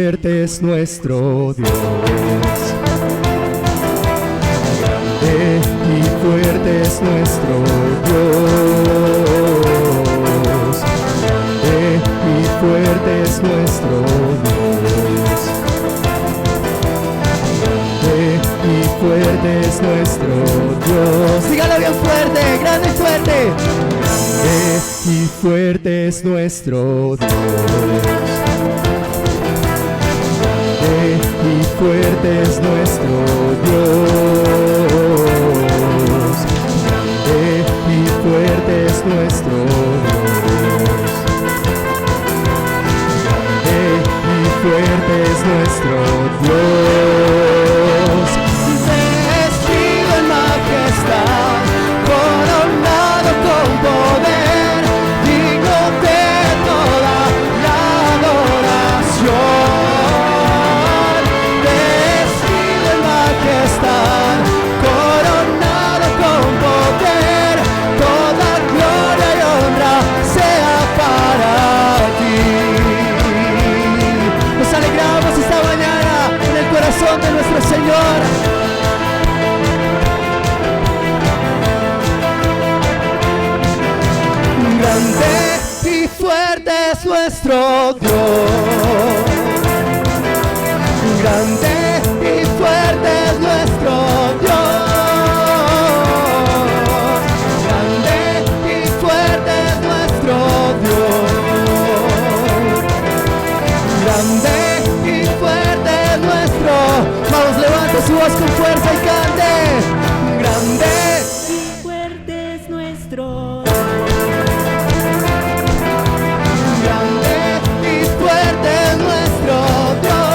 fuerte es nuestro Dios. Grande y fuerte es nuestro Dios. Grande y fuerte es nuestro Dios. Grande y fuerte es nuestro Dios. Dígalo bien fuerte, grande y fuerte. Grande y fuerte es nuestro Dios. Y fuerte es nuestro Dios. Grande y fuerte es nuestro Dios. Grande y fuerte es nuestro Dios. Vestido en majestad, coronado con poder, digno de toda la adoración. Coronado con poder, toda gloria y honra sea para ti. Nos alegramos esta mañana en el corazón de nuestro Señor. Grande y fuerte es nuestro Dios. Grande y fuerte es nuestro Dios. Grande y fuerte es nuestro Dios. Grande y fuerte es nuestro. Vamos, levante su voz con fuerza y cante. Grande y fuerte es nuestro. Grande y fuerte es nuestro Dios.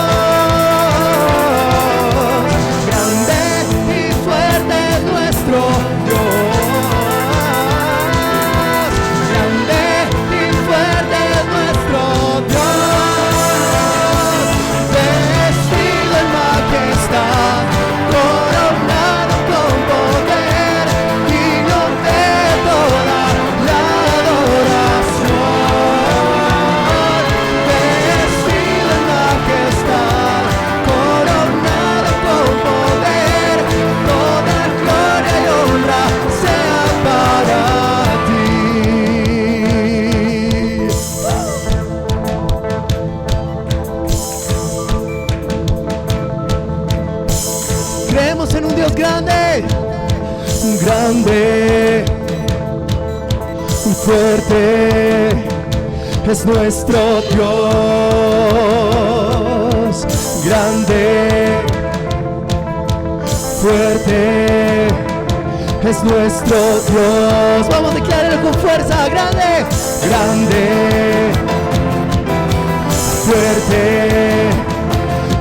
Grande y fuerte es nuestro Dios. Grande, fuerte es nuestro Dios. Vamos a declararlo con fuerza. Grande, grande, fuerte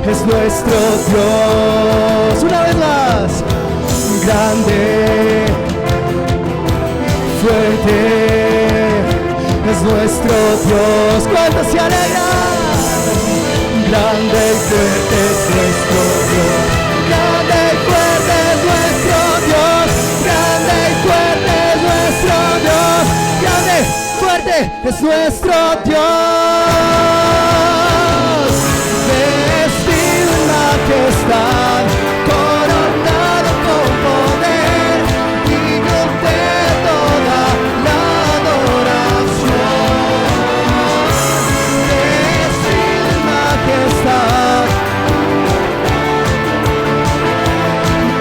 es nuestro Dios. Una vez más. Grande, fuerte es nuestro Dios. ¿Cuántos se alegran? Grande y fuerte es nuestro Dios. Grande y fuerte es nuestro Dios. Grande y fuerte es nuestro Dios. Grande, fuerte es nuestro Dios. Vestido en majestad, coronado con poder, digno de toda la adoración. Vestido en majestad,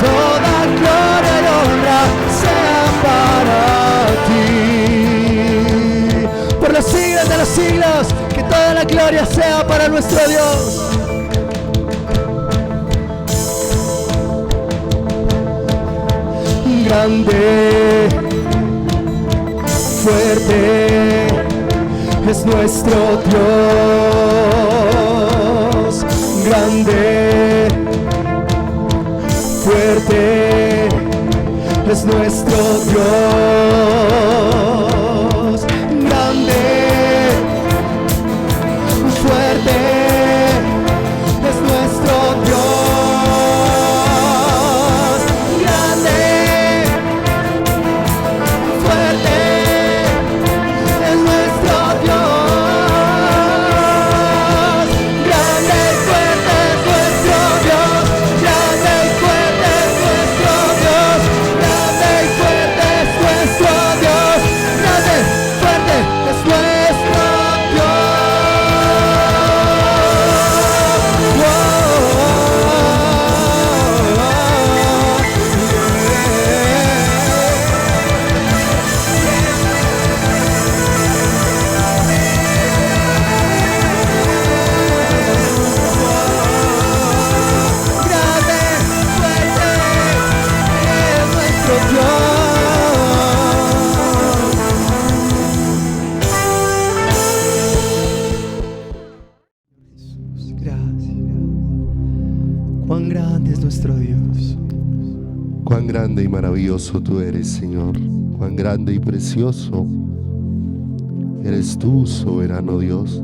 toda gloria y honra sea para ti. Por los siglos de los siglos, que toda la gloria sea para nuestro Dios. Grande, fuerte es nuestro Dios. Grande, fuerte es nuestro Dios. Grande, fuerte es nuestro Dios. Grande, fuerte es nuestro Dios. Grande, grande y maravilloso tú eres, Señor. Cuán grande y precioso eres tú, soberano Dios,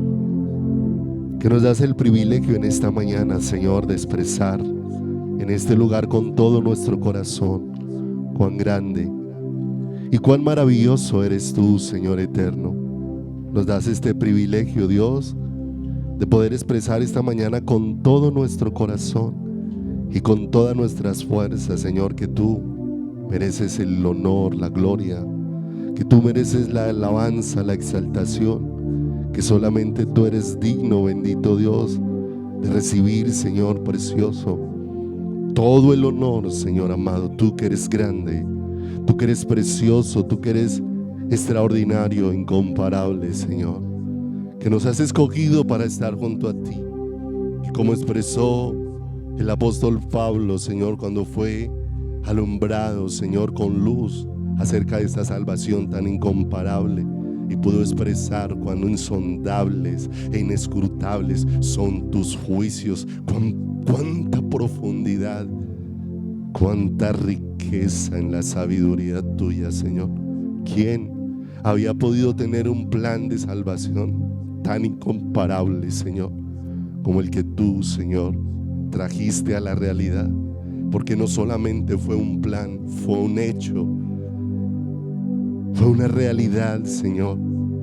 que nos das el privilegio en esta mañana, Señor, de expresar en este lugar con todo nuestro corazón cuán grande y cuán maravilloso eres tú, Señor eterno. Nos das este privilegio, Dios, de poder expresar esta mañana con todo nuestro corazón y con todas nuestras fuerzas, Señor, que tú mereces el honor, la gloria, que tú mereces la alabanza, la exaltación, que solamente tú eres digno, bendito Dios, de recibir, Señor precioso, todo el honor, Señor amado. Tú que eres grande, tú que eres precioso, tú que eres extraordinario, incomparable, Señor, que nos has escogido para estar junto a ti. Y como expresó el apóstol Pablo, Señor, cuando fue alumbrado, Señor, con luz acerca de esta salvación tan incomparable, y pudo expresar cuán insondables e inescrutables son tus juicios, cuánta profundidad, cuánta riqueza en la sabiduría tuya, Señor. ¿Quién había podido tener un plan de salvación tan incomparable, Señor, como el que tú, Señor, trajiste a la realidad? Porque no solamente fue un plan, fue un hecho, fue una realidad, Señor,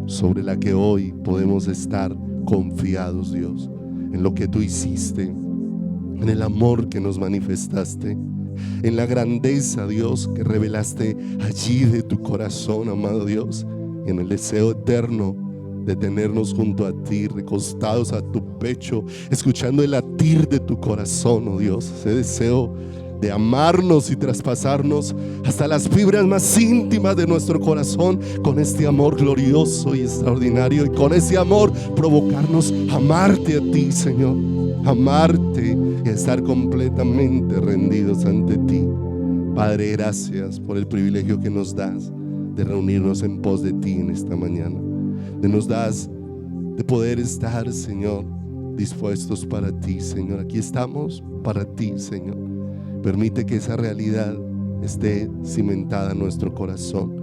sobre la que hoy podemos estar confiados, Dios, en lo que tú hiciste, en el amor que nos manifestaste, en la grandeza, Dios, que revelaste allí de tu corazón, amado Dios, y en el deseo eterno de tenernos junto a ti, recostados a tu pecho, escuchando el latir de tu corazón, oh Dios, ese deseo de amarnos y traspasarnos hasta las fibras más íntimas de nuestro corazón con este amor glorioso y extraordinario, y con ese amor provocarnos a amarte a ti, Señor, amarte y estar completamente rendidos ante ti. Padre, gracias por el privilegio que nos das de reunirnos en pos de ti en esta mañana, nos das de poder estar, Señor, dispuestos para ti, Señor. Aquí estamos para ti, Señor. Permite que esa realidad esté cimentada en nuestro corazón.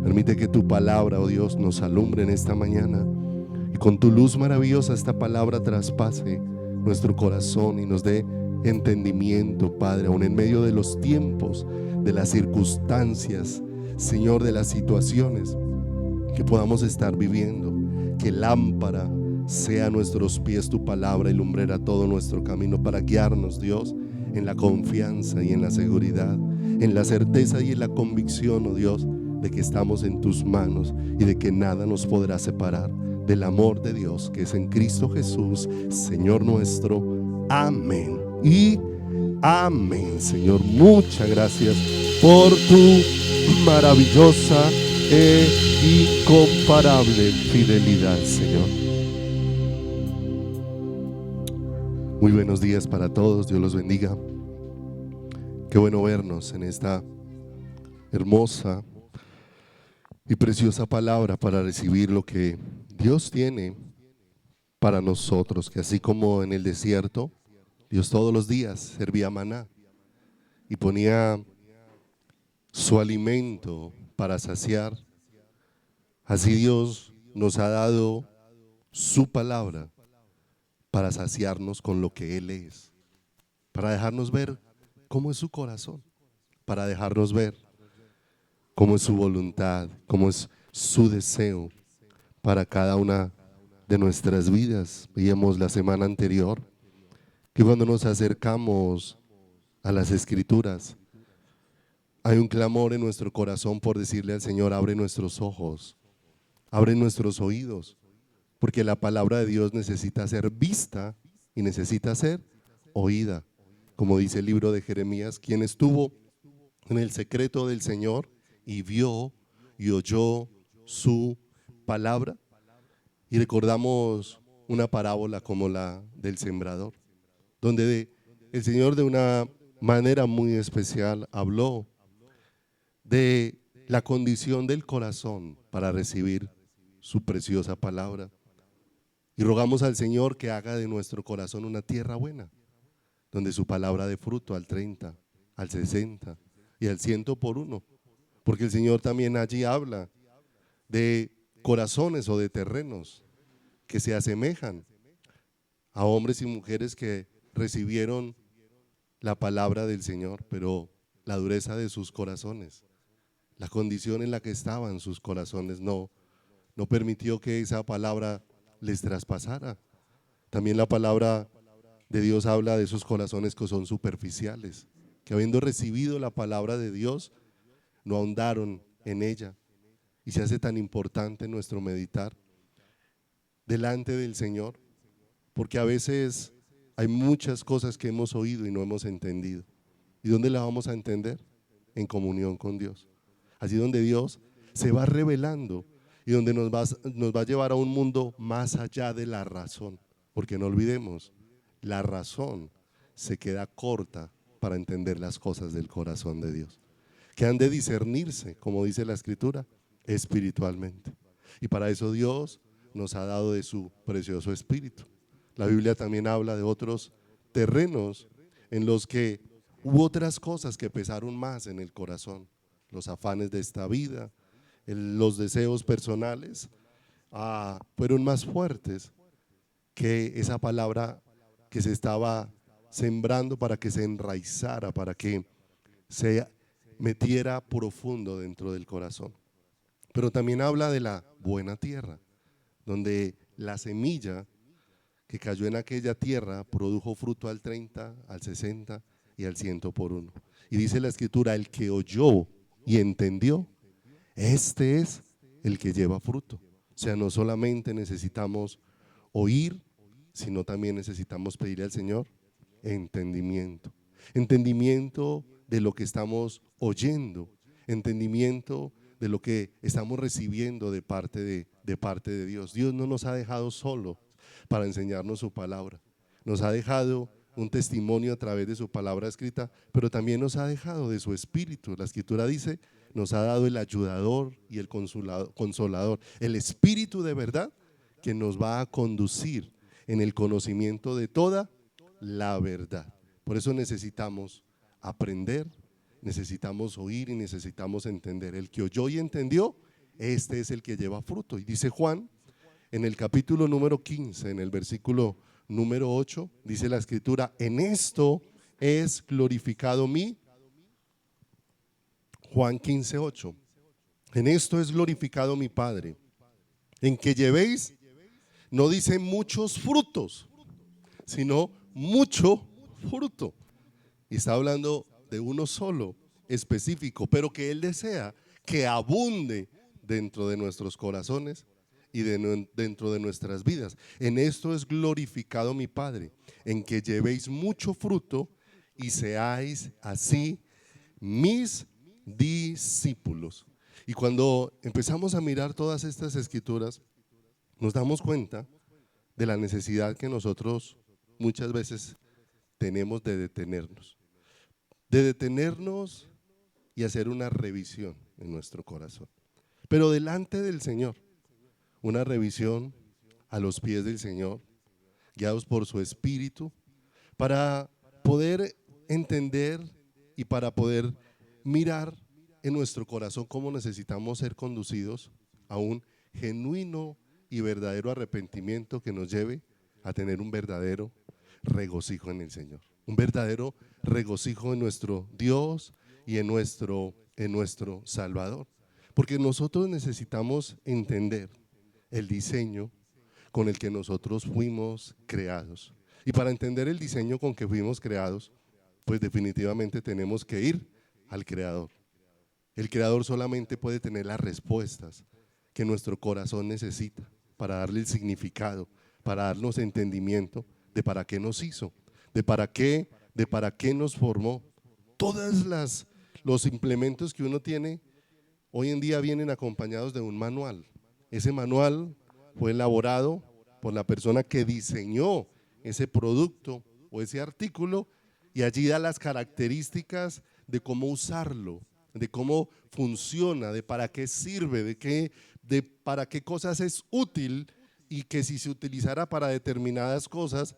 Permite que tu palabra, oh Dios, nos alumbre en esta mañana, y con tu luz maravillosa esta palabra traspase nuestro corazón y nos dé entendimiento, Padre, aún en medio de los tiempos, de las circunstancias, Señor, de las situaciones que podamos estar viviendo. Que lámpara sea a nuestros pies tu palabra y lumbrera todo nuestro camino, para guiarnos, Dios, en la confianza y en la seguridad, en la certeza y en la convicción, oh Dios, de que estamos en tus manos y de que nada nos podrá separar del amor de Dios que es en Cristo Jesús, Señor nuestro. Amén y amén. Señor, muchas gracias por tu maravillosa e incomparable fidelidad, Señor. Muy buenos días para todos, Dios los bendiga. Qué bueno vernos en esta hermosa y preciosa palabra para recibir lo que Dios tiene para nosotros, que así como en el desierto Dios todos los días servía maná y ponía su alimento para saciar, así Dios nos ha dado su palabra para saciarnos con lo que Él es, para dejarnos ver cómo es su corazón, para dejarnos ver cómo es su voluntad, cómo es su deseo para cada una de nuestras vidas. Veíamos la semana anterior que cuando nos acercamos a las Escrituras, hay un clamor en nuestro corazón por decirle al Señor: abre nuestros ojos, abre nuestros oídos, porque la palabra de Dios necesita ser vista y necesita ser oída. Como dice el libro de Jeremías: quien estuvo en el secreto del Señor y vio y oyó su palabra. Y recordamos una parábola como la del sembrador, donde el Señor de una manera muy especial habló de la condición del corazón para recibir su preciosa palabra. Y rogamos al Señor que haga de nuestro corazón una tierra buena, donde su palabra dé fruto al 30, al 60, y al 100 por 1, porque el Señor también allí habla de corazones o de terrenos que se asemejan a hombres y mujeres que recibieron la palabra del Señor, pero la dureza de sus corazones, la condición en la que estaban sus corazones no permitió que esa palabra les traspasara. También la palabra de Dios habla de esos corazones que son superficiales, que habiendo recibido la palabra de Dios, no ahondaron en ella. Y se hace tan importante nuestro meditar delante del Señor, porque a veces hay muchas cosas que hemos oído y no hemos entendido. ¿Y dónde las vamos a entender? En comunión con Dios. Así donde Dios se va revelando y donde nos va a llevar a un mundo más allá de la razón. Porque no olvidemos, la razón se queda corta para entender las cosas del corazón de Dios, que han de discernirse, como dice la Escritura, espiritualmente. Y para eso Dios nos ha dado de su precioso Espíritu. La Biblia también habla de otros terrenos en los que hubo otras cosas que pesaron más en el corazón, los afanes de esta vida, los deseos personales, fueron más fuertes que esa palabra que se estaba sembrando para que se enraizara, para que se metiera profundo dentro del corazón. Pero también habla de la buena tierra, donde la semilla que cayó en aquella tierra produjo fruto al 30, al 60 y al 100 por 1. Y dice la Escritura, el que oyó y entendió, este es el que lleva fruto. O sea, no solamente necesitamos oír, sino también necesitamos pedirle al Señor entendimiento. Entendimiento de lo que estamos oyendo, entendimiento de lo que estamos recibiendo de parte de Dios. Dios no nos ha dejado solo para enseñarnos su palabra. Nos ha dejado un testimonio a través de su palabra escrita, pero también nos ha dejado de su Espíritu. La Escritura dice, nos ha dado el ayudador y el consolador, el Espíritu de verdad que nos va a conducir en el conocimiento de toda la verdad. Por eso necesitamos aprender, necesitamos oír y necesitamos entender. El que oyó y entendió, este es el que lleva fruto. Y dice Juan, en el capítulo número 15, en el versículo número 8, dice la Escritura, en esto es glorificado mi, Juan 15, 8, en esto es glorificado mi Padre, en que llevéis, no dice muchos frutos, sino mucho fruto. Y está hablando de uno solo, específico, pero que Él desea que abunde dentro de nuestros corazones y dentro de nuestras vidas. En esto es glorificado mi Padre, en que llevéis mucho fruto y seáis así mis discípulos. Y cuando empezamos a mirar todas estas escrituras, nos damos cuenta de la necesidad que nosotros muchas veces tenemos de detenernos y hacer una revisión en nuestro corazón. Pero delante del Señor, una revisión a los pies del Señor, guiados por su Espíritu, para poder entender y para poder mirar en nuestro corazón cómo necesitamos ser conducidos a un genuino y verdadero arrepentimiento que nos lleve a tener un verdadero regocijo en el Señor, un verdadero regocijo en nuestro Dios y en nuestro Salvador, porque nosotros necesitamos entender el diseño con el que nosotros fuimos creados, y para entender el diseño con que fuimos creados, pues definitivamente tenemos que ir al Creador. El Creador solamente puede tener las respuestas que nuestro corazón necesita para darle el significado, para darnos entendimiento de para qué nos hizo, de para qué nos formó. Todos los implementos que uno tiene hoy en día vienen acompañados de un manual. Ese manual fue elaborado por la persona que diseñó ese producto o ese artículo, y allí da las características de cómo usarlo, de cómo funciona, de para qué sirve, de para qué cosas es útil, y que si se utilizara para determinadas cosas,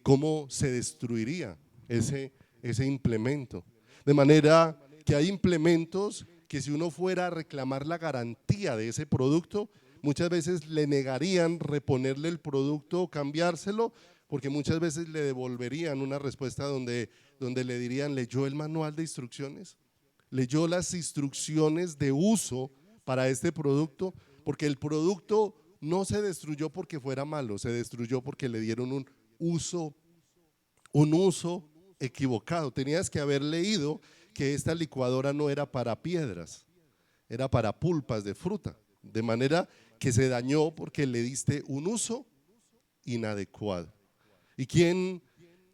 cómo se destruiría ese implemento. De manera que hay implementos que si uno fuera a reclamar la garantía de ese producto, muchas veces le negarían reponerle el producto o cambiárselo, porque muchas veces le devolverían una respuesta donde le dirían: ¿leyó el manual de instrucciones? ¿Leyó las instrucciones de uso para este producto? Porque el producto no se destruyó porque fuera malo, se destruyó porque le dieron un uso equivocado. Tenías que haber leído que esta licuadora no era para piedras, era para pulpas de fruta, de manera que se dañó porque le diste un uso inadecuado. ¿Y quién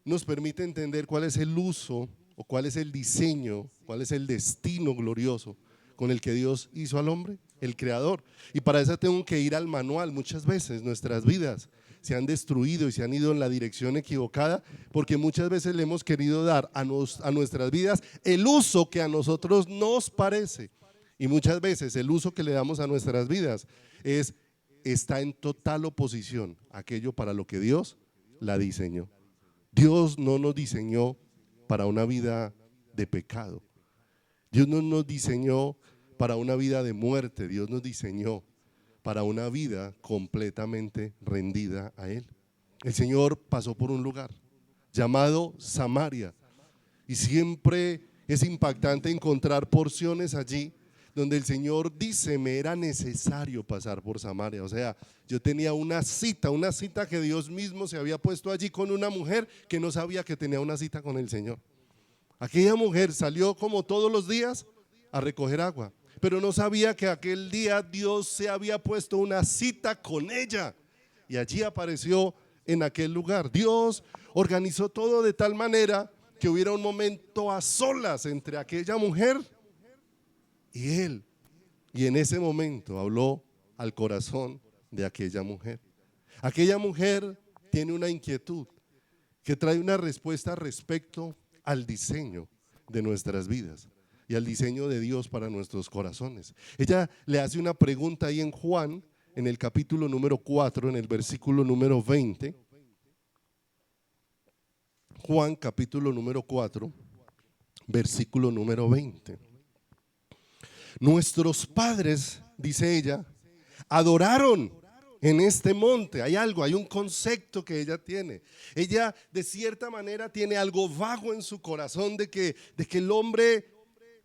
nos permite entender cuál es el uso o cuál es el diseño, cuál es el destino glorioso con el que Dios hizo al hombre? El Creador. Y para eso tengo que ir al manual. Muchas veces nuestras vidas se han destruido y se han ido en la dirección equivocada porque muchas veces le hemos querido dar a nuestras vidas el uso que a nosotros nos parece. Y muchas veces el uso que le damos a nuestras vidas está en total oposición a aquello para lo que Dios la diseñó. Dios no nos diseñó para una vida de pecado. Dios no nos diseñó para una vida de muerte. Dios nos diseñó para una vida completamente rendida a Él. El Señor pasó por un lugar llamado Samaria y siempre es impactante encontrar porciones allí donde el Señor dice: me era necesario pasar por Samaria. O sea, yo tenía una cita que Dios mismo se había puesto allí con una mujer que no sabía que tenía una cita con el Señor. Aquella mujer salió como todos los días a recoger agua, pero no sabía que aquel día Dios se había puesto una cita con ella y allí apareció en aquel lugar. Dios organizó todo de tal manera que hubiera un momento a solas entre aquella mujer y Él, y en ese momento habló al corazón de aquella mujer. Aquella mujer tiene una inquietud que trae una respuesta respecto al diseño de nuestras vidas y al diseño de Dios para nuestros corazones. Ella le hace una pregunta ahí en Juan, en el capítulo número 4, en el versículo número 20. Juan capítulo número 4, versículo número 20. Nuestros padres, dice ella, adoraron en este monte. Hay un concepto que ella tiene. Ella de cierta manera tiene algo vago en su corazón de que el hombre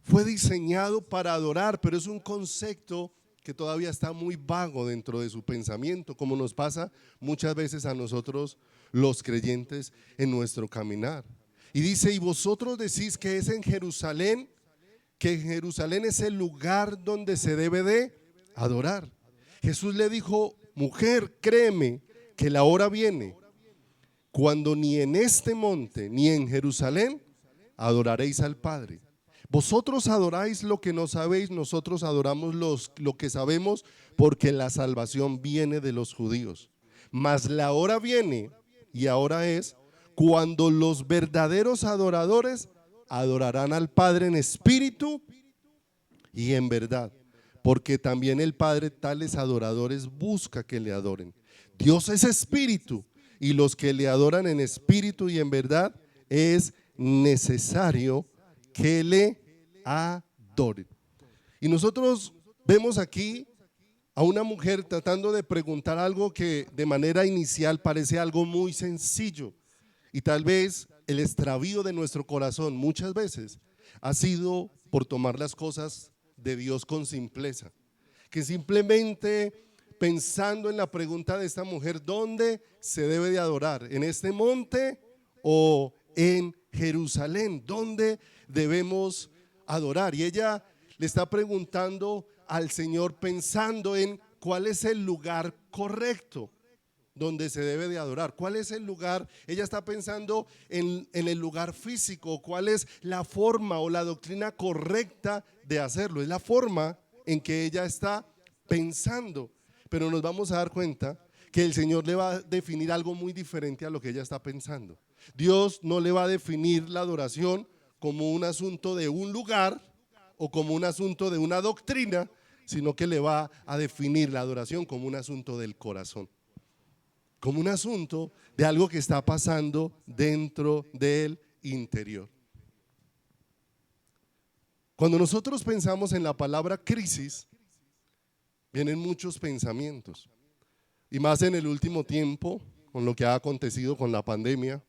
fue diseñado para adorar, pero es un concepto que todavía está muy vago dentro de su pensamiento, como nos pasa muchas veces a nosotros los creyentes en nuestro caminar. Y dice: y vosotros decís que es en Jerusalén, que Jerusalén es el lugar donde se debe de adorar. Jesús le dijo: mujer, créeme que la hora viene cuando ni en este monte ni en Jerusalén adoraréis al Padre. Vosotros adoráis lo que no sabéis, nosotros adoramos lo que sabemos, porque la salvación viene de los judíos. Mas la hora viene, y ahora es, cuando los verdaderos adoradores adorarán al Padre en espíritu y en verdad, porque también el Padre tales adoradores busca que le adoren. Dios es espíritu, y los que le adoran en espíritu y en verdad es necesario que le adoren. Y nosotros vemos aquí a una mujer tratando de preguntar algo que de manera inicial parece algo muy sencillo, y tal vez el extravío de nuestro corazón muchas veces ha sido por tomar las cosas de Dios con simpleza, que simplemente pensando en la pregunta de esta mujer: ¿dónde se debe de adorar? ¿En este monte o en Jerusalén? ¿Dónde debemos adorar? Y ella le está preguntando al Señor pensando en cuál es el lugar correcto donde se debe de adorar. ¿Cuál es el lugar? Ella está pensando en el lugar físico. ¿Cuál es la forma o la doctrina correcta de hacerlo? Es la forma en que ella está pensando. Pero nos vamos a dar cuenta que el Señor le va a definir algo muy diferente a lo que ella está pensando. Dios no le va a definir la adoración como un asunto de un lugar o como un asunto de una doctrina, sino que le va a definir la adoración como un asunto del corazón, como un asunto de algo que está pasando dentro del interior. Cuando nosotros pensamos en la palabra crisis, vienen muchos pensamientos. Y más en el último tiempo, con lo que ha acontecido con la pandemia,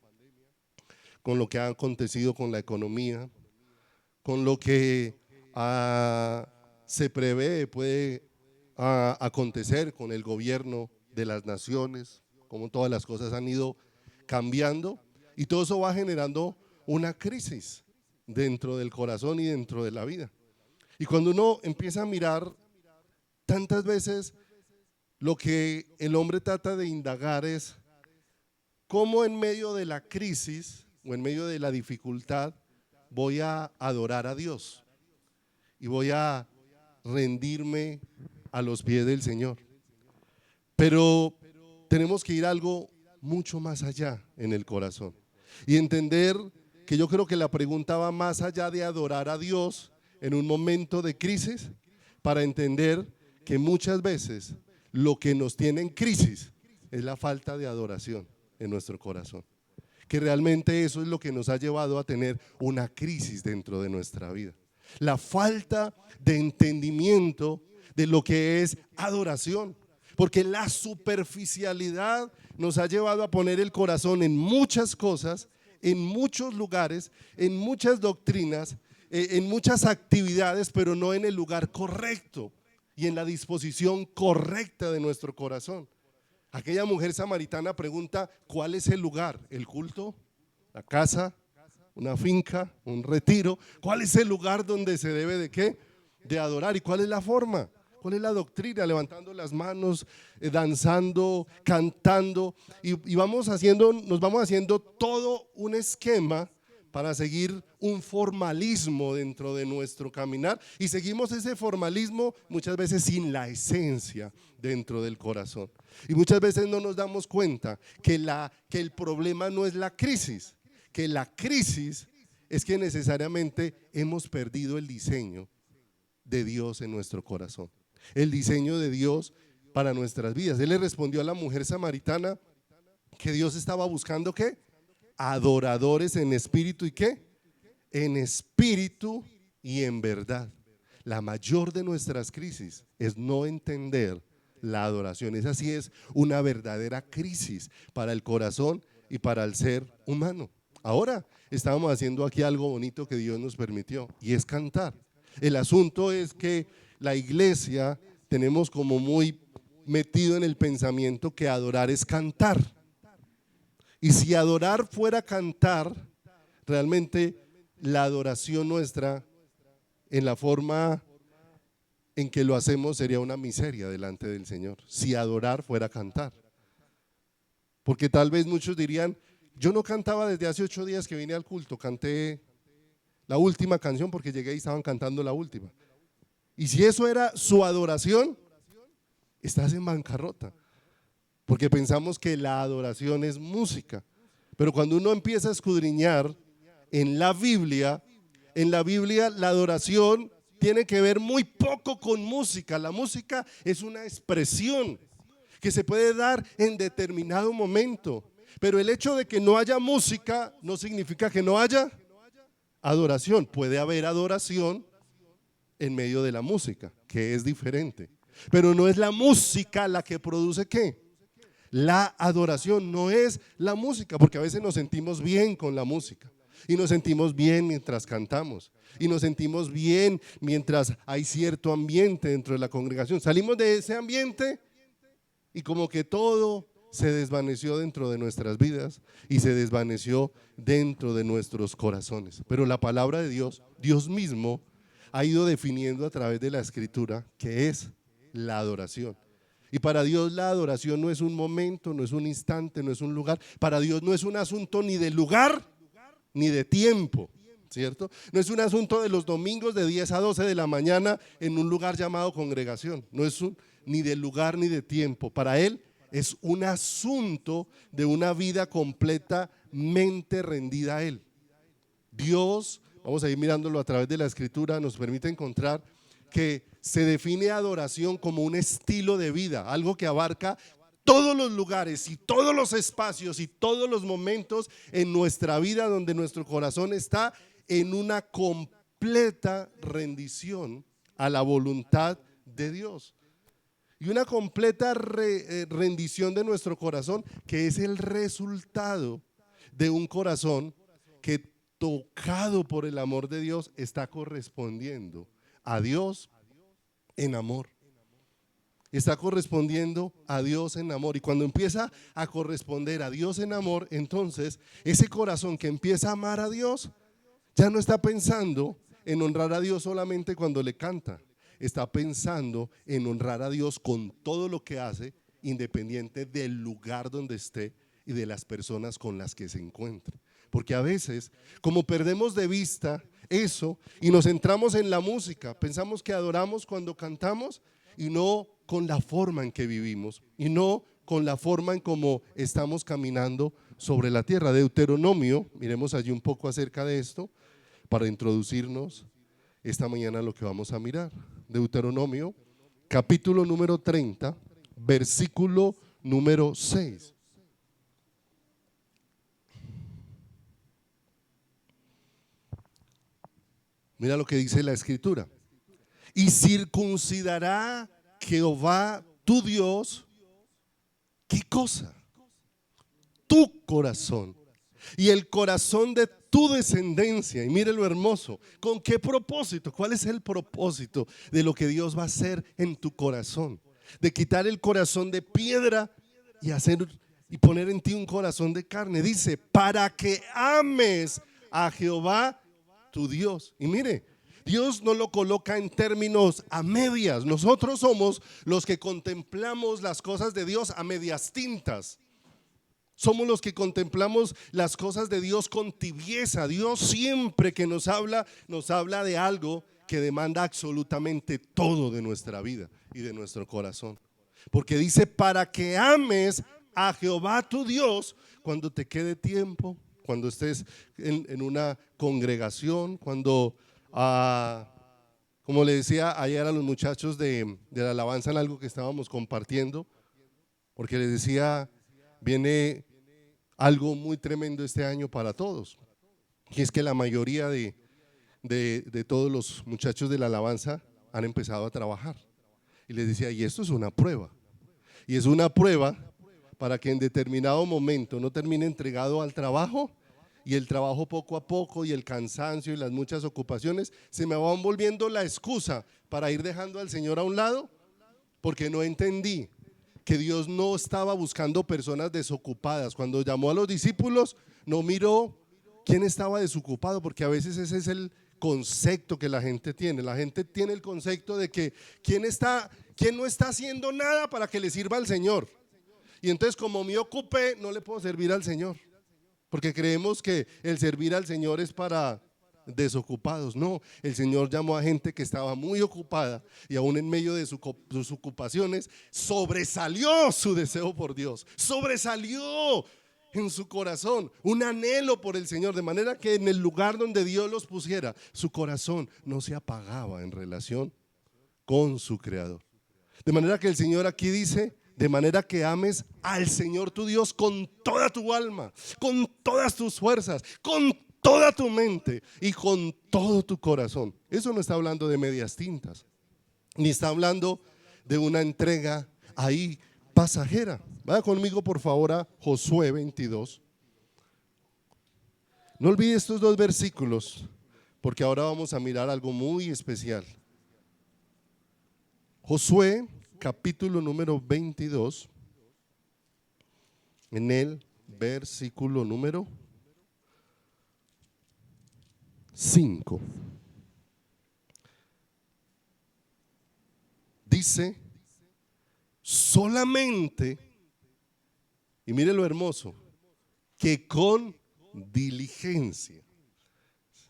con lo que ha acontecido con la economía, con lo que se prevé puede acontecer con el gobierno de las naciones, como todas las cosas han ido cambiando, y todo eso va generando una crisis dentro del corazón y dentro de la vida. Y cuando uno empieza a mirar, tantas veces lo que el hombre trata de indagar es cómo en medio de la crisis o en medio de la dificultad voy a adorar a Dios y voy a rendirme a los pies del Señor. Pero tenemos que ir algo mucho más allá en el corazón y entender que yo creo que la pregunta va más allá de adorar a Dios en un momento de crisis, para entender que muchas veces lo que nos tiene en crisis es la falta de adoración en nuestro corazón, que realmente eso es lo que nos ha llevado a tener una crisis dentro de nuestra vida, la falta de entendimiento de lo que es adoración, porque la superficialidad nos ha llevado a poner el corazón en muchas cosas, en muchos lugares, en muchas doctrinas, en muchas actividades, pero no en el lugar correcto y en la disposición correcta de nuestro corazón. Aquella mujer samaritana pregunta: ¿cuál es el lugar? ¿El culto? ¿La casa? ¿Una finca? ¿Un retiro? ¿Cuál es el lugar donde se debe de qué? De adorar. ¿Y cuál es la forma? ¿Cuál es la doctrina? Levantando las manos, danzando, cantando, y nos vamos haciendo todo un esquema para seguir un formalismo dentro de nuestro caminar, y seguimos ese formalismo muchas veces sin la esencia dentro del corazón. Y muchas veces no nos damos cuenta que el problema no es la crisis, que la crisis es que necesariamente hemos perdido el diseño de Dios en nuestro corazón, el diseño de Dios para nuestras vidas. Él le respondió a la mujer samaritana que Dios estaba buscando ¿qué? Adoradores en espíritu y ¿qué? En espíritu y en verdad. La mayor de nuestras crisis es no entender la adoración. Esa sí es una verdadera crisis para el corazón y para el ser humano. Ahora estábamos haciendo aquí algo bonito que Dios nos permitió, y es cantar. El asunto es que la iglesia tenemos como muy metido en el pensamiento que adorar es cantar. Y si adorar fuera cantar, realmente la adoración nuestra en la forma en que lo hacemos sería una miseria delante del Señor, si adorar fuera cantar. Porque tal vez muchos dirían: yo no cantaba desde hace 8 días que vine al culto, canté la última canción porque llegué y estaban cantando la última. Y si eso era su adoración, estás en bancarrota, porque pensamos que la adoración es música. Pero cuando uno empieza a escudriñar en la Biblia la adoración tiene que ver muy poco con música. La música es una expresión que se puede dar en determinado momento, pero el hecho de que no haya música no significa que no haya adoración. Puede haber adoración en medio de la música, que es diferente, pero no es la música la que produce ¿qué? La adoración. No es la música, porque a veces nos sentimos bien con la música y nos sentimos bien mientras cantamos y nos sentimos bien mientras hay cierto ambiente dentro de la congregación. Salimos de ese ambiente y como que todo se desvaneció dentro de nuestras vidas y se desvaneció dentro de nuestros corazones. Pero la palabra de Dios, Dios mismo ha ido definiendo a través de la escritura qué es la adoración. Y para Dios la adoración no es un momento, no es un instante, no es un lugar. Para Dios no es un asunto ni de lugar ni de tiempo, ¿cierto? No es un asunto de los domingos de 10 a 12 de la mañana en un lugar llamado congregación. No es ni de lugar ni de tiempo. Para Él es un asunto de una vida completamente rendida a Él. Dios, vamos a ir mirándolo a través de la escritura, nos permite encontrar que se define adoración como un estilo de vida, algo que abarca todos los lugares y todos los espacios y todos los momentos en nuestra vida donde nuestro corazón está en una completa completa rendición a la voluntad de Dios. Y una completa rendición de nuestro corazón, que es el resultado de un corazón que, tocado por el amor de Dios, está correspondiendo a Dios en amor. Está correspondiendo a Dios en amor. Y cuando empieza a corresponder a Dios en amor, entonces ese corazón que empieza a amar a Dios ya no está pensando en honrar a Dios solamente cuando le canta. Está pensando en honrar a Dios con todo lo que hace, independiente del lugar donde esté y de las personas con las que se encuentre. Porque a veces, como perdemos de vista eso y nos centramos en la música, pensamos que adoramos cuando cantamos y no con la forma en que vivimos y no con la forma en cómo estamos caminando sobre la tierra. Deuteronomio, miremos allí un poco acerca de esto para introducirnos esta mañana a lo que vamos a mirar. Deuteronomio, capítulo número 30, versículo número 6. Mira lo que dice la escritura. Y circuncidará Jehová tu Dios, ¿qué cosa? Tu corazón y el corazón de tu descendencia. Y mire lo hermoso, ¿con qué propósito? ¿Cuál es el propósito de lo que Dios va a hacer en tu corazón? De quitar el corazón de piedra y poner en ti un corazón de carne. Dice, para que ames a Jehová tu Dios. Y mire, Dios no lo coloca en términos a medias. Nosotros somos los que contemplamos las cosas de Dios a medias tintas. Somos los que contemplamos las cosas de Dios con tibieza. Dios siempre que nos habla de algo que demanda absolutamente todo de nuestra vida y de nuestro corazón. Porque dice, para que ames a Jehová tu Dios cuando te quede tiempo, cuando estés en una congregación, cuando, como le decía ayer a los muchachos de la alabanza en algo que estábamos compartiendo, porque les decía, viene algo muy tremendo este año para todos, y es que la mayoría de todos los muchachos de la alabanza han empezado a trabajar. Y les decía, y esto es una prueba, y es una prueba para que en determinado momento no termine entregado al trabajo, y el trabajo poco a poco y el cansancio y las muchas ocupaciones se me van volviendo la excusa para ir dejando al Señor a un lado, porque no entendí que Dios no estaba buscando personas desocupadas. Cuando llamó a los discípulos no miró quién estaba desocupado, porque a veces ese es el concepto que la gente tiene. La gente tiene el concepto de que quién no está haciendo nada para que le sirva al Señor, y entonces como me ocupé no le puedo servir al Señor, porque creemos que el servir al Señor es para desocupados. No, el Señor llamó a gente que estaba muy ocupada y aún en medio de sus ocupaciones sobresalió su deseo por Dios, sobresalió en su corazón un anhelo por el Señor, de manera que en el lugar donde Dios los pusiera, su corazón no se apagaba en relación con su Creador. De manera que el Señor aquí dice, de manera que ames al Señor tu Dios con toda tu alma, con todas tus fuerzas, con toda tu mente y con todo tu corazón. Eso no está hablando de medias tintas, ni está hablando de una entrega ahí pasajera. Vaya conmigo por favor a Josué 22. No olvide estos dos versículos, porque ahora vamos a mirar algo muy especial. Josué capítulo número 22, en el versículo número 5. Dice, solamente, y mire lo hermoso, que con diligencia.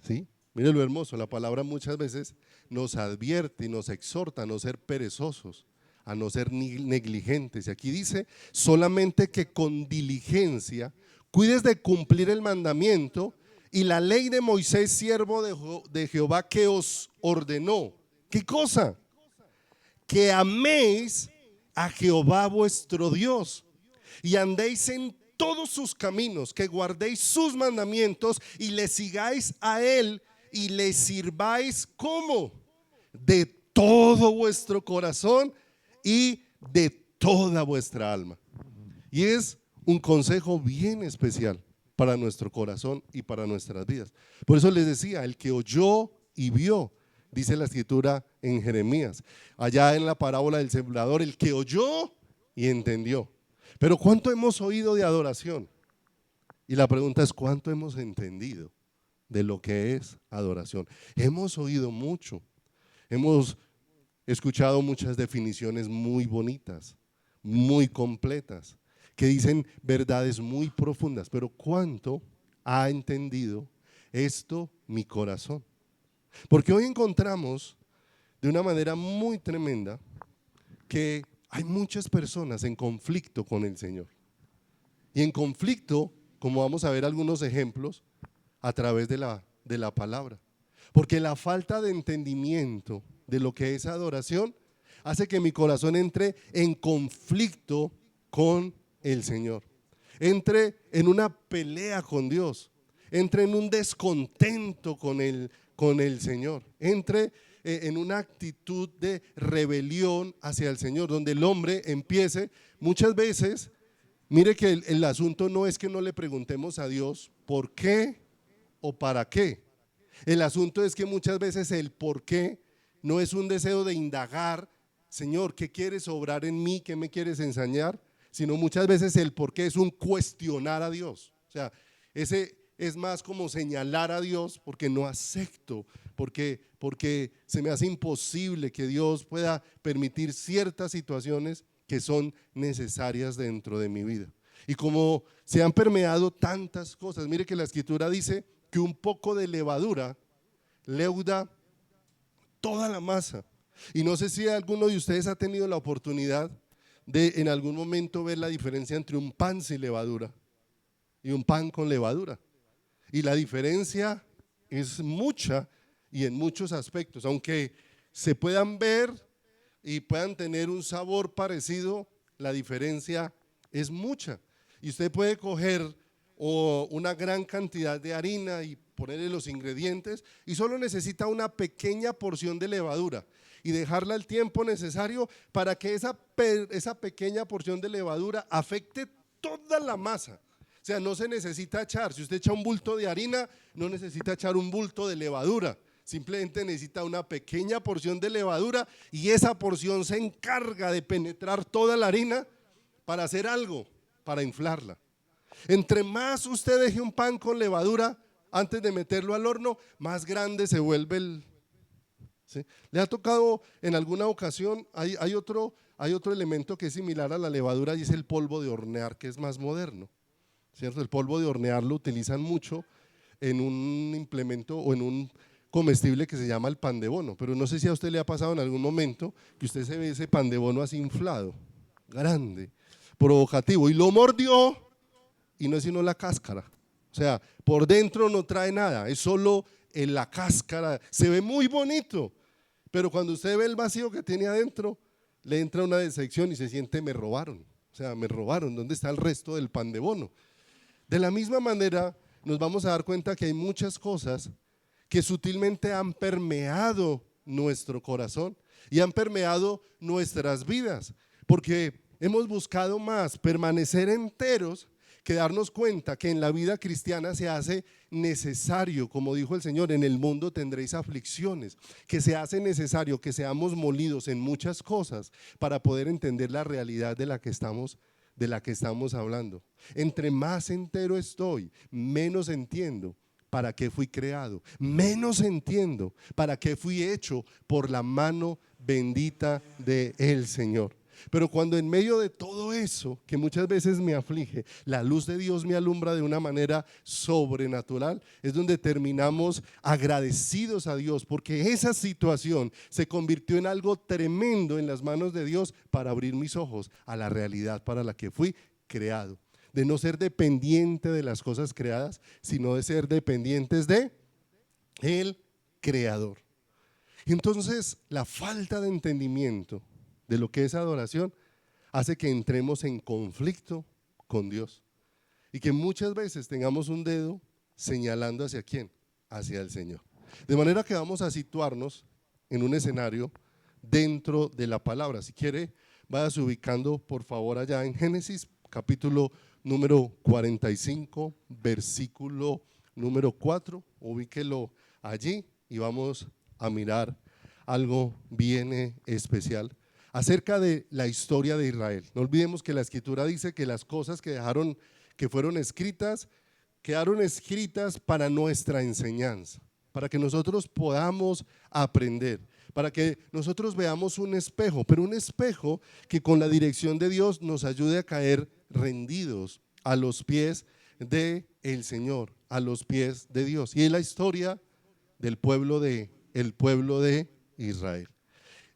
¿Sí? Mire lo hermoso, la palabra muchas veces nos advierte y nos exhorta a no ser perezosos, a no ser negligentes. Y aquí dice, solamente que con diligencia cuides de cumplir el mandamiento y la ley de Moisés, siervo de Jehová, que os ordenó. ¿Qué cosa? Que améis a Jehová vuestro Dios y andéis en todos sus caminos, que guardéis sus mandamientos y le sigáis a él y le sirváis ¿cómo? De todo vuestro corazón y de toda vuestra alma. Y es un consejo bien especial para nuestro corazón y para nuestras vidas. Por eso les decía, el que oyó y vio, dice la escritura en Jeremías, allá en la parábola del sembrador, el que oyó y entendió. Pero ¿cuánto hemos oído de adoración? Y la pregunta es, ¿cuánto hemos entendido de lo que es adoración? Hemos oído mucho, hemos escuchado muchas definiciones muy bonitas, muy completas, que dicen verdades muy profundas, pero ¿cuánto ha entendido esto mi corazón? Porque hoy encontramos de una manera muy tremenda que hay muchas personas en conflicto con el Señor. Y en conflicto, como vamos a ver algunos ejemplos, a través de la palabra. Porque la falta de entendimiento de lo que es adoración hace que mi corazón entre en conflicto con el Señor. Entre en una pelea con Dios. Entre en un descontento con el Señor. Entre en una actitud de rebelión hacia el Señor, donde el hombre empiece muchas veces. Mire que el asunto no es que no le preguntemos a Dios por qué o para qué. El asunto es que muchas veces el por qué no es un deseo de indagar, Señor, ¿qué quieres obrar en mí? ¿Qué me quieres enseñar? Sino muchas veces el por qué es un cuestionar a Dios. O sea, ese es más como señalar a Dios porque no acepto, porque se me hace imposible que Dios pueda permitir ciertas situaciones que son necesarias dentro de mi vida. Y como se han permeado tantas cosas, mire que la escritura dice que un poco de levadura leuda toda la masa. Y no sé si alguno de ustedes ha tenido la oportunidad de en algún momento ver la diferencia entre un pan sin levadura y un pan con levadura. Y la diferencia es mucha y en muchos aspectos, aunque se puedan ver y puedan tener un sabor parecido, la diferencia es mucha. Y usted puede coger una gran cantidad de harina y ponerle los ingredientes y solo necesita una pequeña porción de levadura y dejarla el tiempo necesario para que esa pequeña porción de levadura afecte toda la masa. O sea, no se necesita echar, si usted echa un bulto de harina, no necesita echar un bulto de levadura. Simplemente necesita una pequeña porción de levadura y esa porción se encarga de penetrar toda la harina para hacer algo, para inflarla. Entre más usted deje un pan con levadura antes de meterlo al horno, más grande se vuelve ¿sí? ¿Le ha tocado en alguna ocasión? Hay otro elemento que es similar a la levadura y es el polvo de hornear, que es más moderno, ¿cierto? El polvo de hornear lo utilizan mucho en un implemento o en un comestible que se llama el pan de bono, pero no sé si a usted le ha pasado en algún momento que usted se ve ese pan de bono así inflado, grande, provocativo, y lo mordió y no es sino la cáscara. O sea, por dentro no trae nada, es solo en la cáscara, se ve muy bonito, pero cuando usted ve el vacío que tiene adentro, le entra una decepción y se siente me robaron, o sea, me robaron, ¿dónde está el resto del pan de bono? De la misma manera nos vamos a dar cuenta que hay muchas cosas que sutilmente han permeado nuestro corazón y han permeado nuestras vidas, porque hemos buscado más permanecer enteros que darnos cuenta que en la vida cristiana se hace necesario, como dijo el Señor, en el mundo tendréis aflicciones, que se hace necesario que seamos molidos en muchas cosas para poder entender la realidad de la que estamos hablando. Entre más entero estoy, menos entiendo para qué fui creado, menos entiendo para qué fui hecho por la mano bendita del Señor. Pero cuando en medio de todo eso que muchas veces me aflige, la luz de Dios me alumbra de una manera sobrenatural, es donde terminamos agradecidos a Dios, porque esa situación se convirtió en algo tremendo en las manos de Dios para abrir mis ojos a la realidad para la que fui creado. De no ser dependiente de las cosas creadas, sino de ser dependientes de el Creador. Entonces, la falta de entendimiento de lo que es adoración hace que entremos en conflicto con Dios y que muchas veces tengamos un dedo señalando hacia quién, hacia el Señor. De manera que vamos a situarnos en un escenario dentro de la palabra. Si quiere, váyase ubicando por favor allá en Génesis capítulo número 45, versículo número 4, ubíquelo allí y vamos a mirar algo bien especial acerca de la historia de Israel. No olvidemos que la escritura dice que las cosas que fueron escritas, quedaron escritas para nuestra enseñanza, para que nosotros podamos aprender, para que nosotros veamos un espejo, pero un espejo que con la dirección de Dios nos ayude a caer rendidos a los pies del Señor, a los pies de Dios. Y es la historia del pueblo de Israel.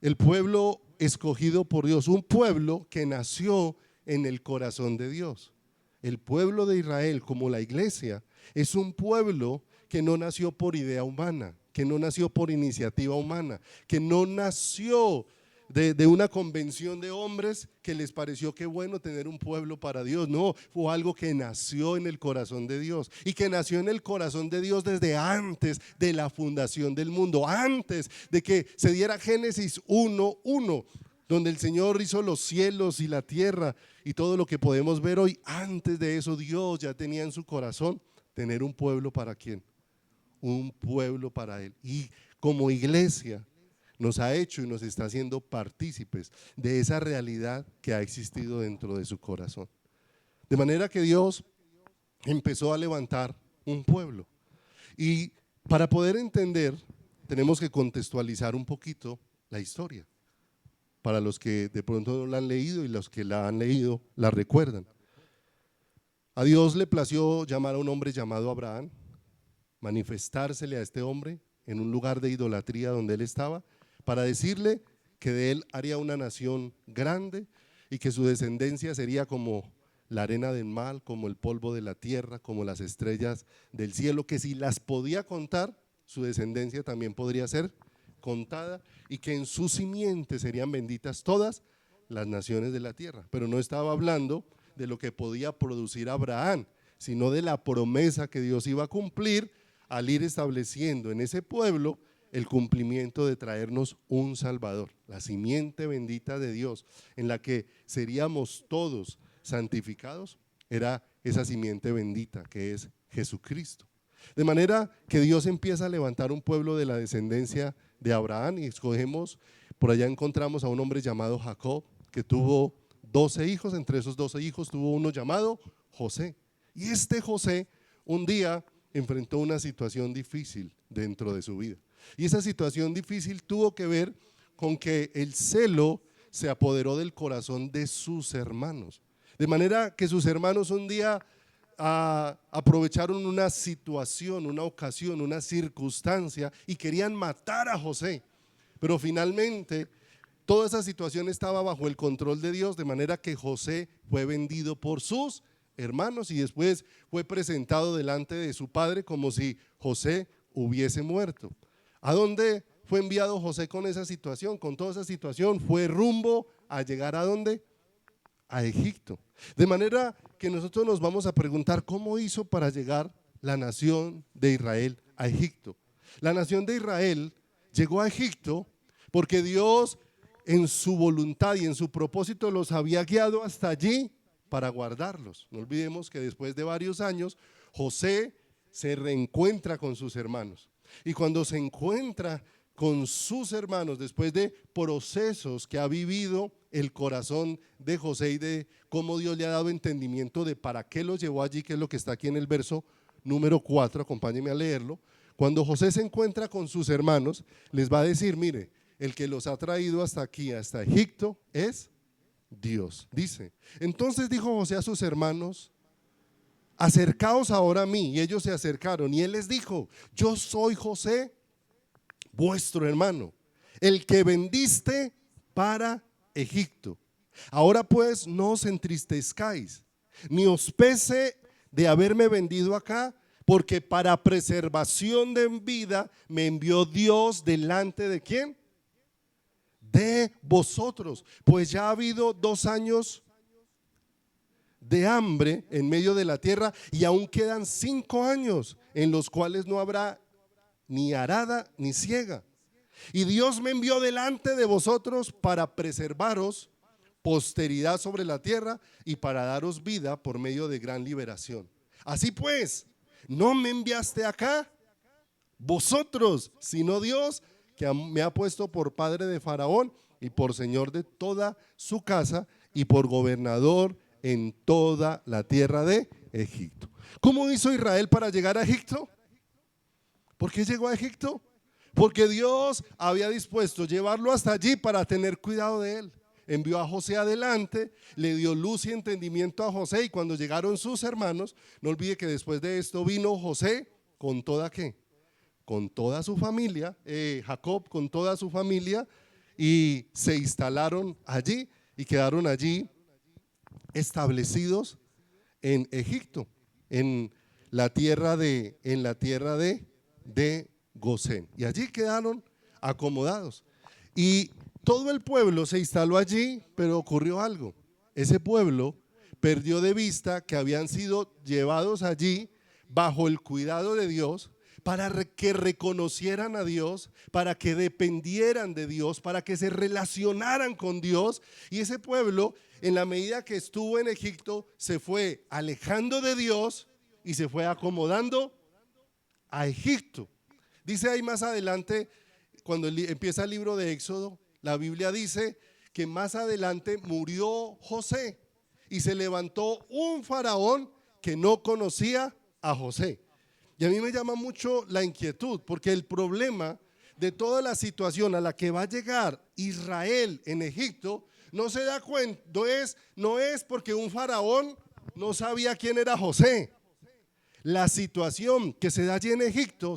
El pueblo escogido por Dios, un pueblo que nació en el corazón de Dios. El pueblo de Israel, como la iglesia, es un pueblo que no nació por idea humana, que no nació por iniciativa humana, que no nació de una convención de hombres que les pareció que bueno tener un pueblo para Dios. No, fue algo que nació en el corazón de Dios y que nació en el corazón de Dios desde antes de la fundación del mundo, antes de que se diera Génesis 1:1, donde el Señor hizo los cielos y la tierra y todo lo que podemos ver hoy. Antes de eso Dios ya tenía en su corazón tener un pueblo para ¿quién? Un pueblo para Él. Y como iglesia nos ha hecho y nos está haciendo partícipes de esa realidad que ha existido dentro de su corazón. De manera que Dios empezó a levantar un pueblo. Y para poder entender, tenemos que contextualizar un poquito la historia. Para los que de pronto no la han leído y los que la han leído la recuerdan. A Dios le plació llamar a un hombre llamado Abraham, manifestársele a este hombre en un lugar de idolatría donde él estaba, para decirle que de él haría una nación grande y que su descendencia sería como la arena del mar, como el polvo de la tierra, como las estrellas del cielo, que si las podía contar, su descendencia también podría ser contada y que en su simiente serían benditas todas las naciones de la tierra. Pero no estaba hablando de lo que podía producir Abraham, sino de la promesa que Dios iba a cumplir al ir estableciendo en ese pueblo el cumplimiento de traernos un Salvador, la simiente bendita de Dios, en la que seríamos todos santificados, era esa simiente bendita que es Jesucristo. De manera que Dios empieza a levantar un pueblo de la descendencia de Abraham y escogemos, por allá encontramos a un hombre llamado Jacob, que tuvo 12 hijos, entre esos 12 hijos tuvo uno llamado José. Y este José un día enfrentó una situación difícil dentro de su vida. Y esa situación difícil tuvo que ver con que el celo se apoderó del corazón de sus hermanos. De manera que sus hermanos un día aprovecharon una situación, una ocasión, una circunstancia y querían matar a José. Pero finalmente toda esa situación estaba bajo el control de Dios, de manera que José fue vendido por sus hermanos y después fue presentado delante de su padre como si José hubiese muerto. ¿A dónde fue enviado José con esa situación? Con toda esa situación fue rumbo a llegar ¿a dónde? A Egipto. De manera que nosotros nos vamos a preguntar cómo hizo para llegar la nación de Israel a Egipto. La nación de Israel llegó a Egipto porque Dios en su voluntad y en su propósito los había guiado hasta allí para guardarlos. No olvidemos que después de varios años José se reencuentra con sus hermanos y cuando se encuentra con sus hermanos después de procesos que ha vivido el corazón de José y de cómo Dios le ha dado entendimiento de para qué los llevó allí, que es lo que está aquí en el verso número 4, acompáñenme a leerlo. Cuando José se encuentra con sus hermanos, les va a decir, mire, el que los ha traído hasta aquí, hasta Egipto, es Dios. Dice, entonces dijo José a sus hermanos, acercaos ahora a mí. Y ellos se acercaron y él les dijo, yo soy José, vuestro hermano, el que vendiste para Egipto. Ahora pues no os entristezcáis, ni os pese de haberme vendido acá, porque para preservación de vida me envió Dios delante de ¿quién? De vosotros, pues ya ha habido 2 años de hambre en medio de la tierra y aún quedan 5 años en los cuales no habrá ni arada, ni siega. Y Dios me envió delante de vosotros para preservaros posteridad sobre la tierra y para daros vida por medio de gran liberación. Así pues, no me enviaste acá vosotros, sino Dios, que me ha puesto por padre de Faraón y por señor de toda su casa y por gobernador en toda la tierra de Egipto. ¿Cómo hizo Israel para llegar a Egipto? ¿Por qué llegó a Egipto? Porque Dios había dispuesto llevarlo hasta allí para tener cuidado de él. Envió a José adelante, le dio luz y entendimiento a José, y cuando llegaron sus hermanos, no olvide que después de esto vino José con toda ¿qué? Con toda su familia, Jacob con toda su familia, y se instalaron allí y quedaron allí establecidos en Egipto, en la tierra de Gosén, y allí quedaron acomodados. Y todo el pueblo se instaló allí, pero ocurrió algo. Ese pueblo perdió de vista que habían sido llevados allí bajo el cuidado de Dios, para que reconocieran a Dios, para que dependieran de Dios, para que se relacionaran con Dios. Y ese pueblo, en la medida que estuvo en Egipto, se fue alejando de Dios y se fue acomodando a Egipto. Dice ahí más adelante, cuando empieza el libro de Éxodo, la Biblia dice que más adelante murió José y se levantó un faraón que no conocía a José. Y a mí me llama mucho la inquietud, porque el problema de toda la situación a la que va a llegar Israel en Egipto no se da cuenta, no es porque un faraón no sabía quién era José. La situación que se da allí en Egipto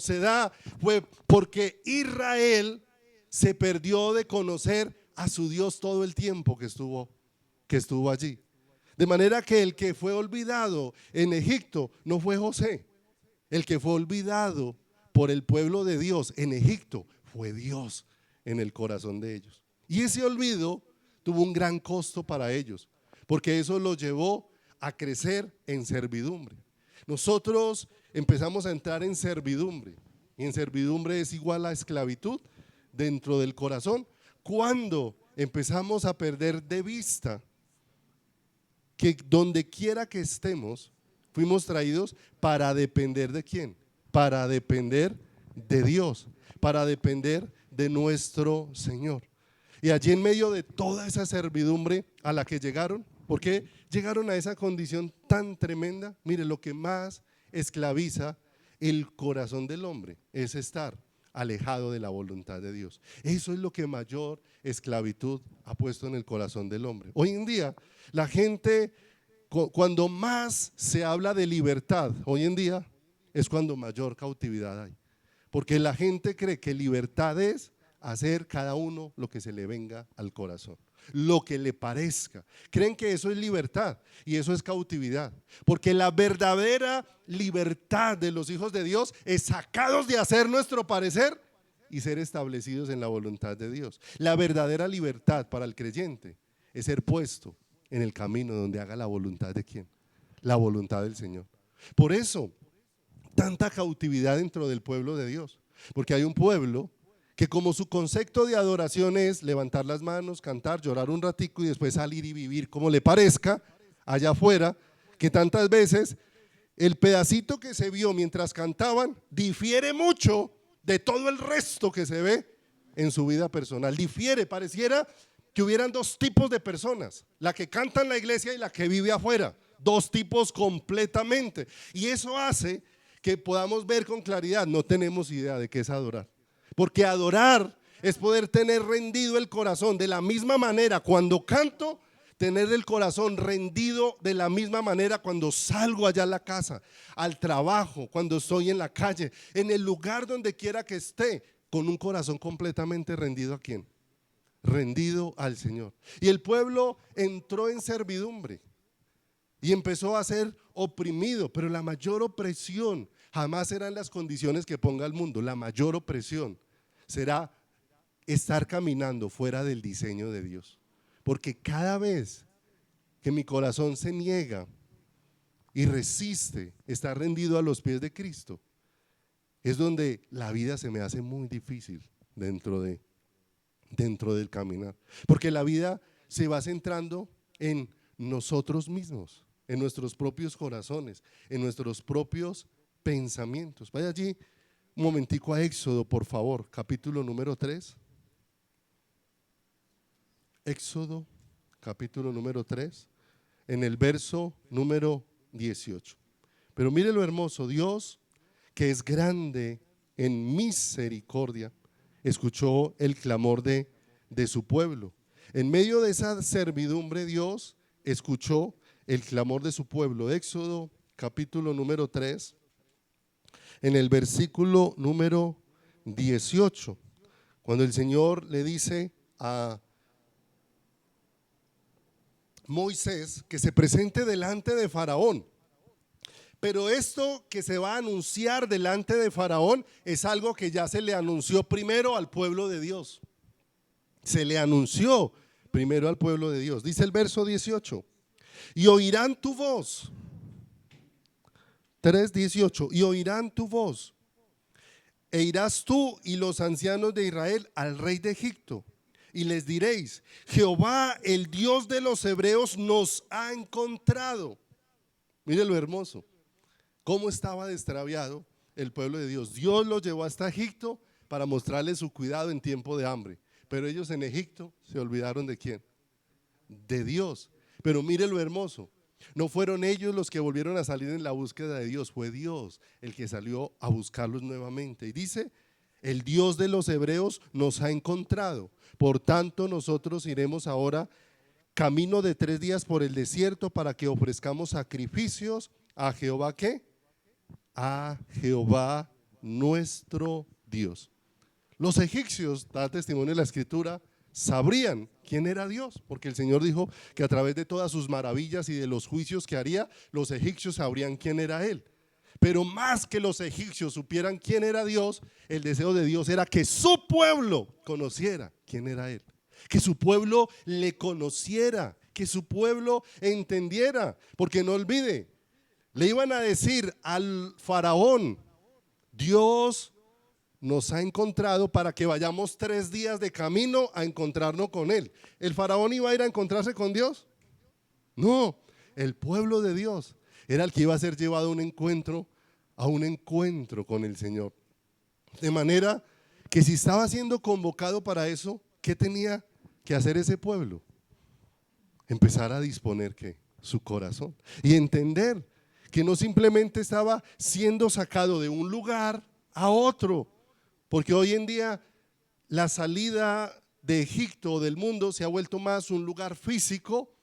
fue porque Israel se perdió de conocer a su Dios todo el tiempo que estuvo allí. De manera que el que fue olvidado en Egipto no fue José. El que fue olvidado por el pueblo de Dios en Egipto fue Dios en el corazón de ellos. Y ese olvido tuvo un gran costo para ellos, porque eso los llevó a crecer en servidumbre. Nosotros empezamos a entrar en servidumbre, y en servidumbre es igual a esclavitud dentro del corazón, cuando empezamos a perder de vista que donde quiera que estemos, fuimos traídos para depender ¿de quién? Para depender de Dios, para depender de nuestro Señor. Y allí en medio de toda esa servidumbre a la que llegaron, ¿por qué llegaron a esa condición tan tremenda? Mire, lo que más esclaviza el corazón del hombre es estar alejado de la voluntad de Dios. Eso es lo que mayor esclavitud ha puesto en el corazón del hombre. Hoy en día la gente, cuando más se habla de libertad, hoy en día es cuando mayor cautividad hay, porque la gente cree que libertad es hacer cada uno lo que se le venga al corazón, lo que le parezca. Creen que eso es libertad y eso es cautividad, porque la verdadera libertad de los hijos de Dios es sacados de hacer nuestro parecer y ser establecidos en la voluntad de Dios. La verdadera libertad para el creyente es ser puesto en el camino donde haga la voluntad de ¿quién? La voluntad del Señor. Por eso tanta cautividad dentro del pueblo de Dios, porque hay un pueblo que como su concepto de adoración es levantar las manos, cantar, llorar un ratico y después salir y vivir como le parezca allá afuera, que tantas veces el pedacito que se vio mientras cantaban difiere mucho de todo el resto que se ve en su vida personal. Difiere, pareciera que hubieran dos tipos de personas, la que canta en la iglesia y la que vive afuera, dos tipos completamente. Y eso hace que podamos ver con claridad, no tenemos idea de qué es adorar. Porque adorar es poder tener rendido el corazón de la misma manera cuando canto, tener el corazón rendido de la misma manera cuando salgo allá a la casa, al trabajo, cuando estoy en la calle, en el lugar donde quiera que esté, con un corazón completamente rendido. ¿A quién? Rendido al Señor. Y el pueblo entró en servidumbre y empezó a ser oprimido, pero la mayor opresión jamás serán las condiciones que ponga el mundo. La mayor opresión será estar caminando fuera del diseño de Dios, porque cada vez que mi corazón se niega y resiste estar rendido a los pies de Cristo, es donde la vida se me hace muy difícil dentro del caminar. Porque la vida se va centrando en nosotros mismos, en nuestros propios corazones, en nuestros propios pensamientos. Vaya allí un momentico a Éxodo, por favor, capítulo número 3. Éxodo, capítulo número 3, en el verso número 18. Pero mire lo hermoso, Dios, que es grande en misericordia, escuchó el clamor de su pueblo. En medio de esa servidumbre, Dios escuchó el clamor de su pueblo. Éxodo, capítulo número 3, en el versículo número 18, cuando el Señor le dice a Moisés que se presente delante de Faraón. Pero esto que se va a anunciar delante de Faraón es algo que ya se le anunció primero al pueblo de Dios. Se le anunció primero al pueblo de Dios. Dice el verso 18: y oirán tu voz. 3:18, y oirán tu voz, e irás tú y los ancianos de Israel al rey de Egipto, y les diréis: Jehová, el Dios de los hebreos, nos ha encontrado. Mire lo hermoso, cómo estaba extraviado el pueblo de Dios. Dios los llevó hasta Egipto para mostrarles su cuidado en tiempo de hambre, pero ellos en Egipto se olvidaron ¿de quién? De Dios. Pero mire lo hermoso, no fueron ellos los que volvieron a salir en la búsqueda de Dios, fue Dios el que salió a buscarlos nuevamente. Y dice: el Dios de los hebreos nos ha encontrado. Por tanto, nosotros iremos ahora camino de 3 días por el desierto para que ofrezcamos sacrificios a Jehová. ¿Qué? A Jehová nuestro Dios. Los egipcios, da testimonio de la escritura, sabrían quién era Dios, porque el Señor dijo que a través de todas sus maravillas y de los juicios que haría, los egipcios sabrían quién era Él. Pero más que los egipcios supieran quién era Dios, el deseo de Dios era que su pueblo conociera quién era Él, que su pueblo le conociera, que su pueblo entendiera. Porque no olvide, le iban a decir al faraón: Dios nos ha encontrado para que vayamos 3 días de camino a encontrarnos con Él. ¿El faraón iba a ir a encontrarse con Dios? No, el pueblo de Dios era el que iba a ser llevado a un encuentro con el Señor. De manera que si estaba siendo convocado para eso, ¿qué tenía que hacer ese pueblo? Empezar a disponer ¿qué? Su corazón y entender que no simplemente estaba siendo sacado de un lugar a otro, porque hoy en día la salida de Egipto o del mundo se ha vuelto más un lugar físico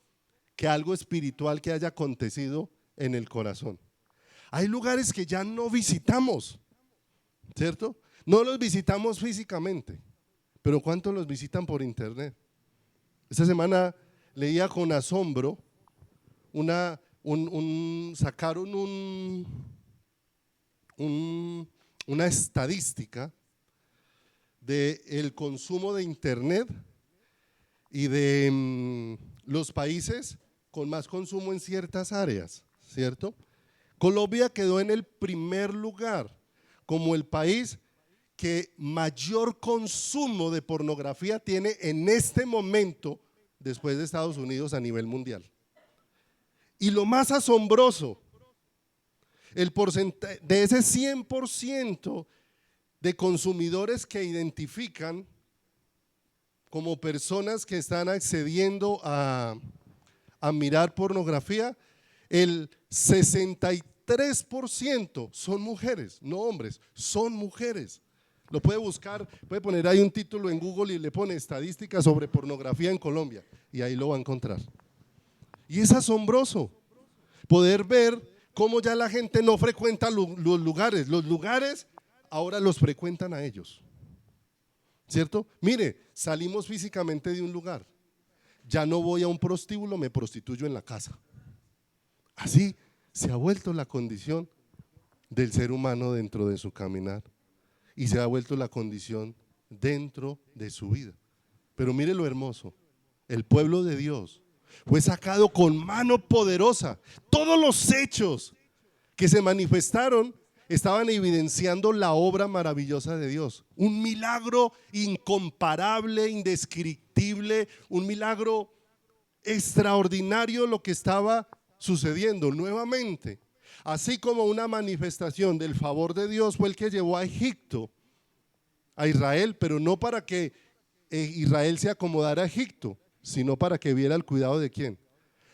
que algo espiritual que haya acontecido en el corazón. Hay lugares que ya no visitamos, ¿cierto? No los visitamos físicamente, pero ¿cuántos los visitan por internet? Esta semana leía con asombro sacaron una estadística del consumo de internet y de los países con más consumo en ciertas áreas, ¿cierto? Colombia quedó en el primer lugar como el país que mayor consumo de pornografía tiene en este momento después de Estados Unidos a nivel mundial. Y lo más asombroso, el porcentaje de ese 100% de consumidores que identifican como personas que están accediendo a mirar pornografía, el 63% son mujeres, no hombres, son mujeres. Lo puede buscar, puede poner ahí un título en Google y le pone estadísticas sobre pornografía en Colombia y ahí lo va a encontrar. Y es asombroso poder ver cómo ya la gente no frecuenta los lugares ahora los frecuentan a ellos, ¿cierto? Mire, salimos físicamente de un lugar, ya no voy a un prostíbulo, me prostituyo en la casa. Así se ha vuelto la condición del ser humano dentro de su caminar y se ha vuelto la condición dentro de su vida. Pero mire lo hermoso, el pueblo de Dios fue sacado con mano poderosa. Todos los hechos que se manifestaron estaban evidenciando la obra maravillosa de Dios. Un milagro incomparable, indescriptible, un milagro extraordinario lo que estaba sucediendo nuevamente. Así como una manifestación del favor de Dios fue el que llevó a Egipto, a Israel, pero no para que Israel se acomodara a Egipto, sino para que viera el cuidado de quién.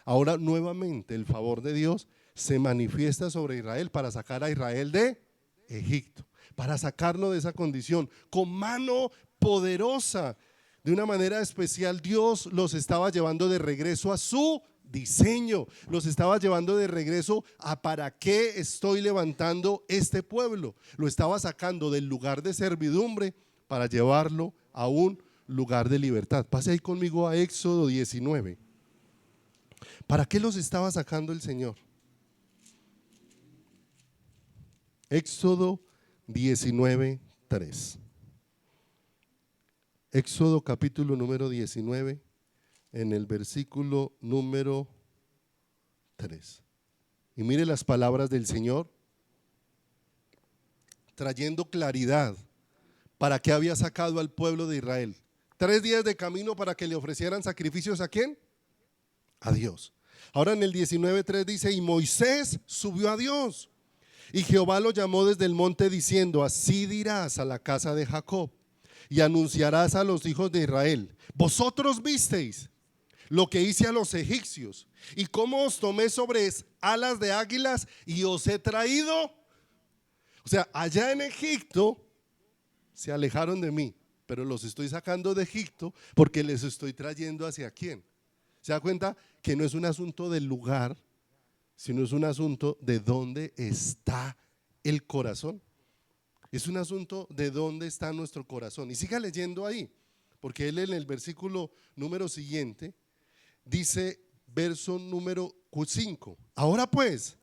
Ahora nuevamente el favor de Dios se manifiesta sobre Israel para sacar a Israel de Egipto, para sacarnos de esa condición con mano poderosa. De una manera especial Dios los estaba llevando de regreso a su diseño, los estaba llevando de regreso a para qué estoy levantando este pueblo. Lo estaba sacando del lugar de servidumbre para llevarlo a un lugar de libertad. Pase ahí conmigo a Éxodo 19. ¿Para qué los estaba sacando el Señor? Éxodo 19:3. Éxodo capítulo número 19, en el versículo número 3. Y mire las palabras del Señor, trayendo claridad para qué había sacado al pueblo de Israel. 3 días de camino para que le ofrecieran sacrificios ¿a quién? A Dios. Ahora en el 19:3 dice: y Moisés subió a Dios, y Jehová lo llamó desde el monte diciendo: así dirás a la casa de Jacob y anunciarás a los hijos de Israel: vosotros visteis lo que hice a los egipcios y cómo os tomé sobre alas de águilas y os he traído. O sea, allá en Egipto se alejaron de mí, pero los estoy sacando de Egipto porque les estoy trayendo hacia quién. ¿Se da cuenta que no es un asunto del lugar, sino es un asunto de dónde está el corazón? Es un asunto de dónde está nuestro corazón. Y siga leyendo ahí, porque él en el versículo número siguiente dice, verso número 5: ahora pues,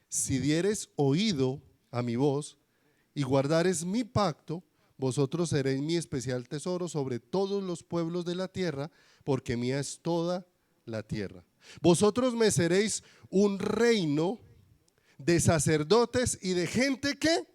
si dieres oído a mi voz y guardares mi pacto, vosotros seréis mi especial tesoro sobre todos los pueblos de la tierra, porque mía es toda la tierra. Vosotros me seréis un reino de sacerdotes y de gente que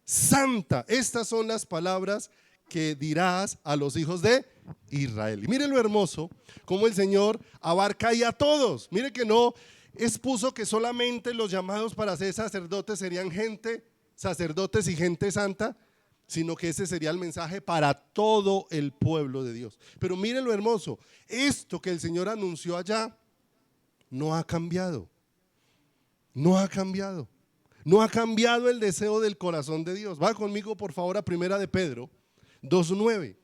santa. Estas son las palabras que dirás a los hijos de Israel. Y mire lo hermoso, como el Señor abarca ahí a todos. Mire que no expuso que solamente los llamados para ser sacerdotes serían gente, sacerdotes y gente santa, sino que ese sería el mensaje para todo el pueblo de Dios. Pero mire lo hermoso, esto que el Señor anunció allá no ha cambiado. No ha cambiado. No ha cambiado el deseo del corazón de Dios. Va conmigo por favor a Primera de Pedro 2:9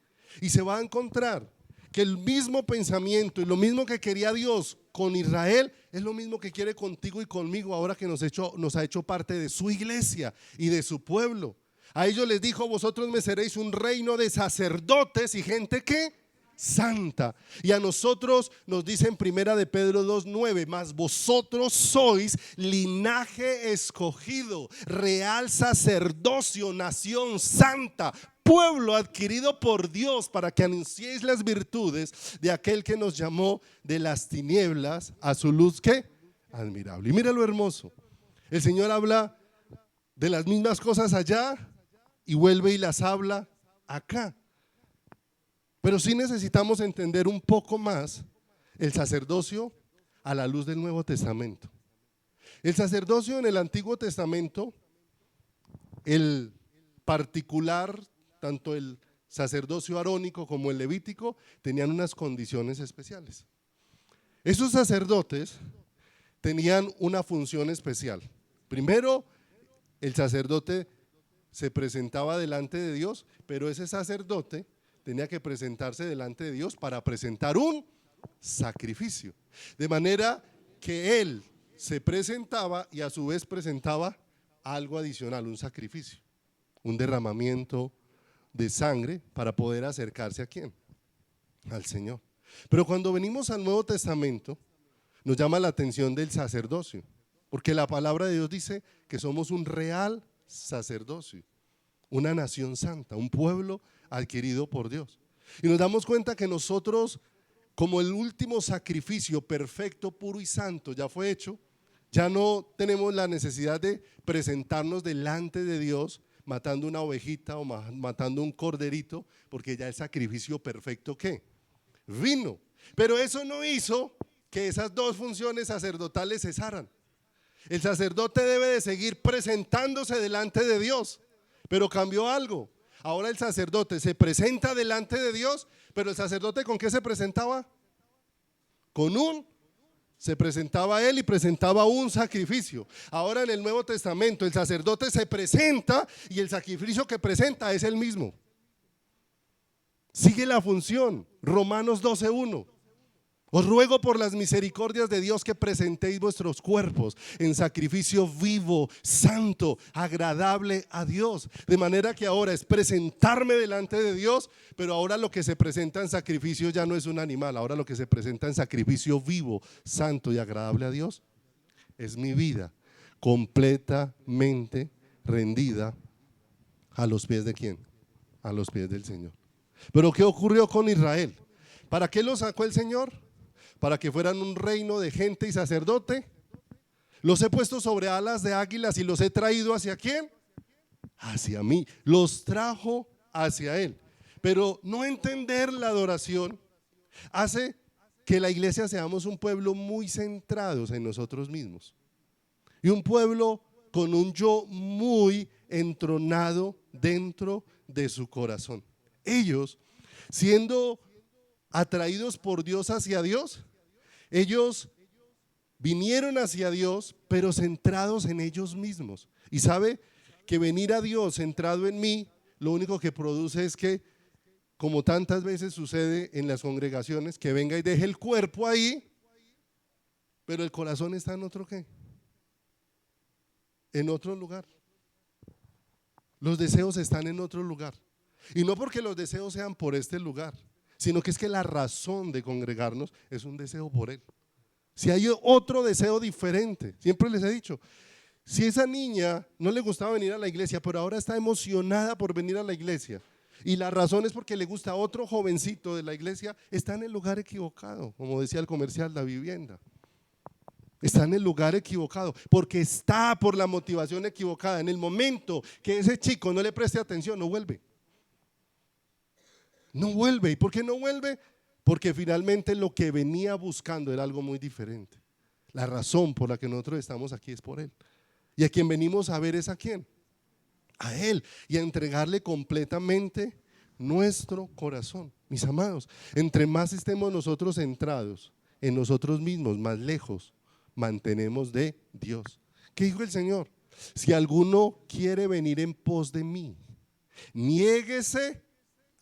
y se va a encontrar que el mismo pensamiento y lo mismo que quería Dios con Israel es lo mismo que quiere contigo y conmigo ahora que nos ha hecho parte de su iglesia y de su pueblo. A ellos les dijo: vosotros me seréis un reino de sacerdotes y gente que santa. Y a nosotros nos dice en Primera de Pedro 2:9: mas vosotros sois linaje escogido, real sacerdocio, nación santa, pueblo adquirido por Dios, para que anunciéis las virtudes de aquel que nos llamó de las tinieblas a su luz que admirable. Y mira lo hermoso, el Señor habla de las mismas cosas allá y vuelve y las habla acá. Pero sí necesitamos entender un poco más el sacerdocio a la luz del Nuevo Testamento. El sacerdocio en el Antiguo Testamento, el particular, tanto el sacerdocio arónico como el levítico, tenían unas condiciones especiales. Esos sacerdotes tenían una función especial. Primero, el sacerdote se presentaba delante de Dios, pero ese sacerdote tenía que presentarse delante de Dios para presentar un sacrificio. De manera que él se presentaba y a su vez presentaba algo adicional, un sacrificio, un derramamiento de sangre para poder acercarse ¿a quién? Al Señor. Pero cuando venimos al Nuevo Testamento, nos llama la atención del sacerdocio, porque la palabra de Dios dice que somos un real sacerdocio, una nación santa, un pueblo adquirido por Dios. Y nos damos cuenta que nosotros, como el último sacrificio perfecto, puro y santo ya fue hecho, Ya no tenemos la necesidad de presentarnos delante de Dios matando una ovejita o matando un corderito, porque ya el sacrificio perfecto ¿qué? Vino. Pero eso no hizo que esas dos funciones sacerdotales cesaran. El sacerdote debe de seguir presentándose delante de Dios, pero cambió algo. Ahora el sacerdote se presenta delante de Dios, pero el sacerdote ¿con qué se presentaba? Se presentaba él y presentaba un sacrificio. Ahora en el Nuevo Testamento el sacerdote se presenta y el sacrificio que presenta es el mismo. Sigue la función. Romanos 12:1. Os ruego por las misericordias de Dios que presentéis vuestros cuerpos en sacrificio vivo, santo, agradable a Dios. De manera que ahora es presentarme delante de Dios, pero ahora lo que se presenta en sacrificio ya no es un animal. Ahora lo que se presenta en sacrificio vivo, santo y agradable a Dios es mi vida completamente rendida a los pies de ¿quién? A los pies del Señor. Pero ¿qué ocurrió con Israel? ¿Para qué lo sacó el Señor? Para que fueran un reino de gente y sacerdote. Los he puesto sobre alas de águilas y los he traído ¿hacia quién? Hacia mí. Los trajo hacia Él. Pero no entender la adoración hace que la iglesia seamos un pueblo muy centrados en nosotros mismos. Y un pueblo con un yo muy entronado dentro de su corazón. Ellos, siendo atraídos por Dios hacia Dios, ellos vinieron hacia Dios, pero centrados en ellos mismos. Y sabe que venir a Dios centrado en mí, lo único que produce es que, como tantas veces sucede en las congregaciones, que venga y deje el cuerpo ahí, pero el corazón está en otro ¿qué? En otro lugar. Los deseos están en otro lugar. Y no porque los deseos sean por este lugar, sino que es que la razón de congregarnos es un deseo por Él. Si hay otro deseo diferente, siempre les he dicho, si esa niña no le gustaba venir a la iglesia, pero ahora está emocionada por venir a la iglesia, y la razón es porque le gusta a otro jovencito de la iglesia, está en el lugar equivocado, como decía el comercial, la vivienda. Está en el lugar equivocado, porque está por la motivación equivocada. En el momento que ese chico no le preste atención, no vuelve. No vuelve. ¿Y por qué no vuelve? Porque finalmente lo que venía buscando era algo muy diferente. La razón por la que nosotros estamos aquí es por Él. Y a quien venimos a ver es ¿a quién? A Él. Y a entregarle completamente nuestro corazón. Mis amados, entre más estemos nosotros centrados en nosotros mismos, más lejos mantenemos de Dios. ¿Qué dijo el Señor? Si alguno quiere venir en pos de mí, niéguese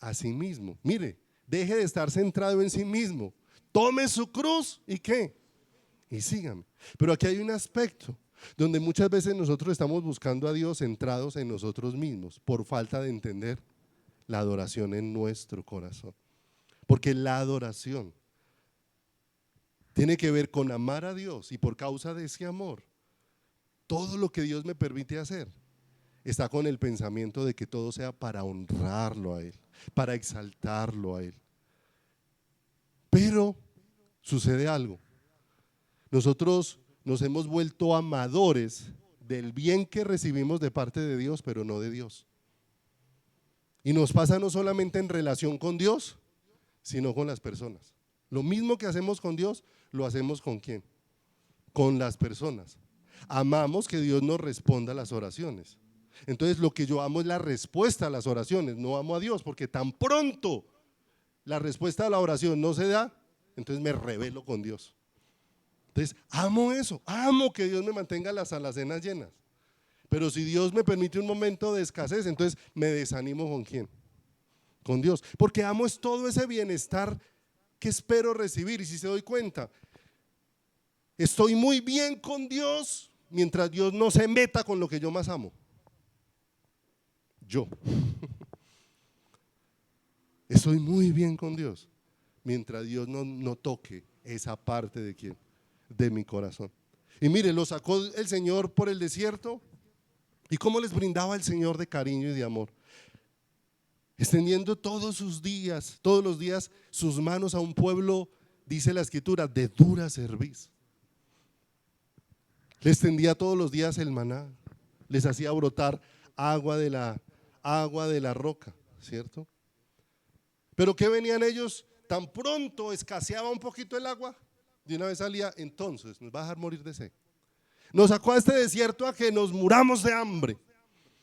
a sí mismo. Mire, deje de estar centrado en sí mismo. Tome su cruz y ¿qué? Y sígame. Pero aquí hay un aspecto donde muchas veces nosotros estamos buscando a Dios centrados en nosotros mismos por falta de entender la adoración en nuestro corazón. Porque la adoración tiene que ver con amar a Dios, y por causa de ese amor, todo lo que Dios me permite hacer está con el pensamiento de que todo sea para honrarlo a Él, para exaltarlo a Él. Pero sucede algo. Nosotros nos hemos vuelto amadores del bien que recibimos de parte de Dios, pero no de Dios. Y nos pasa no solamente en relación con Dios, sino con las personas. Lo mismo que hacemos con Dios, lo hacemos ¿con quién? Con las personas. Amamos que Dios nos responda a las oraciones. Entonces lo que yo amo es la respuesta a las oraciones, no amo a Dios, porque tan pronto la respuesta a la oración no se da, entonces me rebelo con Dios. Entonces amo eso, amo que Dios me mantenga las alacenas llenas. Pero si Dios me permite un momento de escasez, entonces me desanimo ¿con quién? Con Dios, porque amo es todo ese bienestar que espero recibir. Y si se doy cuenta, estoy muy bien con Dios mientras Dios no se meta con lo que yo más amo. Yo estoy muy bien con Dios mientras Dios no toque esa parte de quién, de mi corazón. Y mire, lo sacó el Señor por el desierto, y cómo les brindaba el Señor de cariño y de amor, extendiendo todos los días sus manos a un pueblo, dice la Escritura, de dura cerviz. Les tendía todos los días el maná, les hacía brotar agua de la roca, ¿cierto? Pero ¿qué venían ellos? Tan pronto escaseaba un poquito el agua, de una vez salía, entonces nos va a dejar morir de sed. Nos sacó a este desierto a que nos muramos de hambre.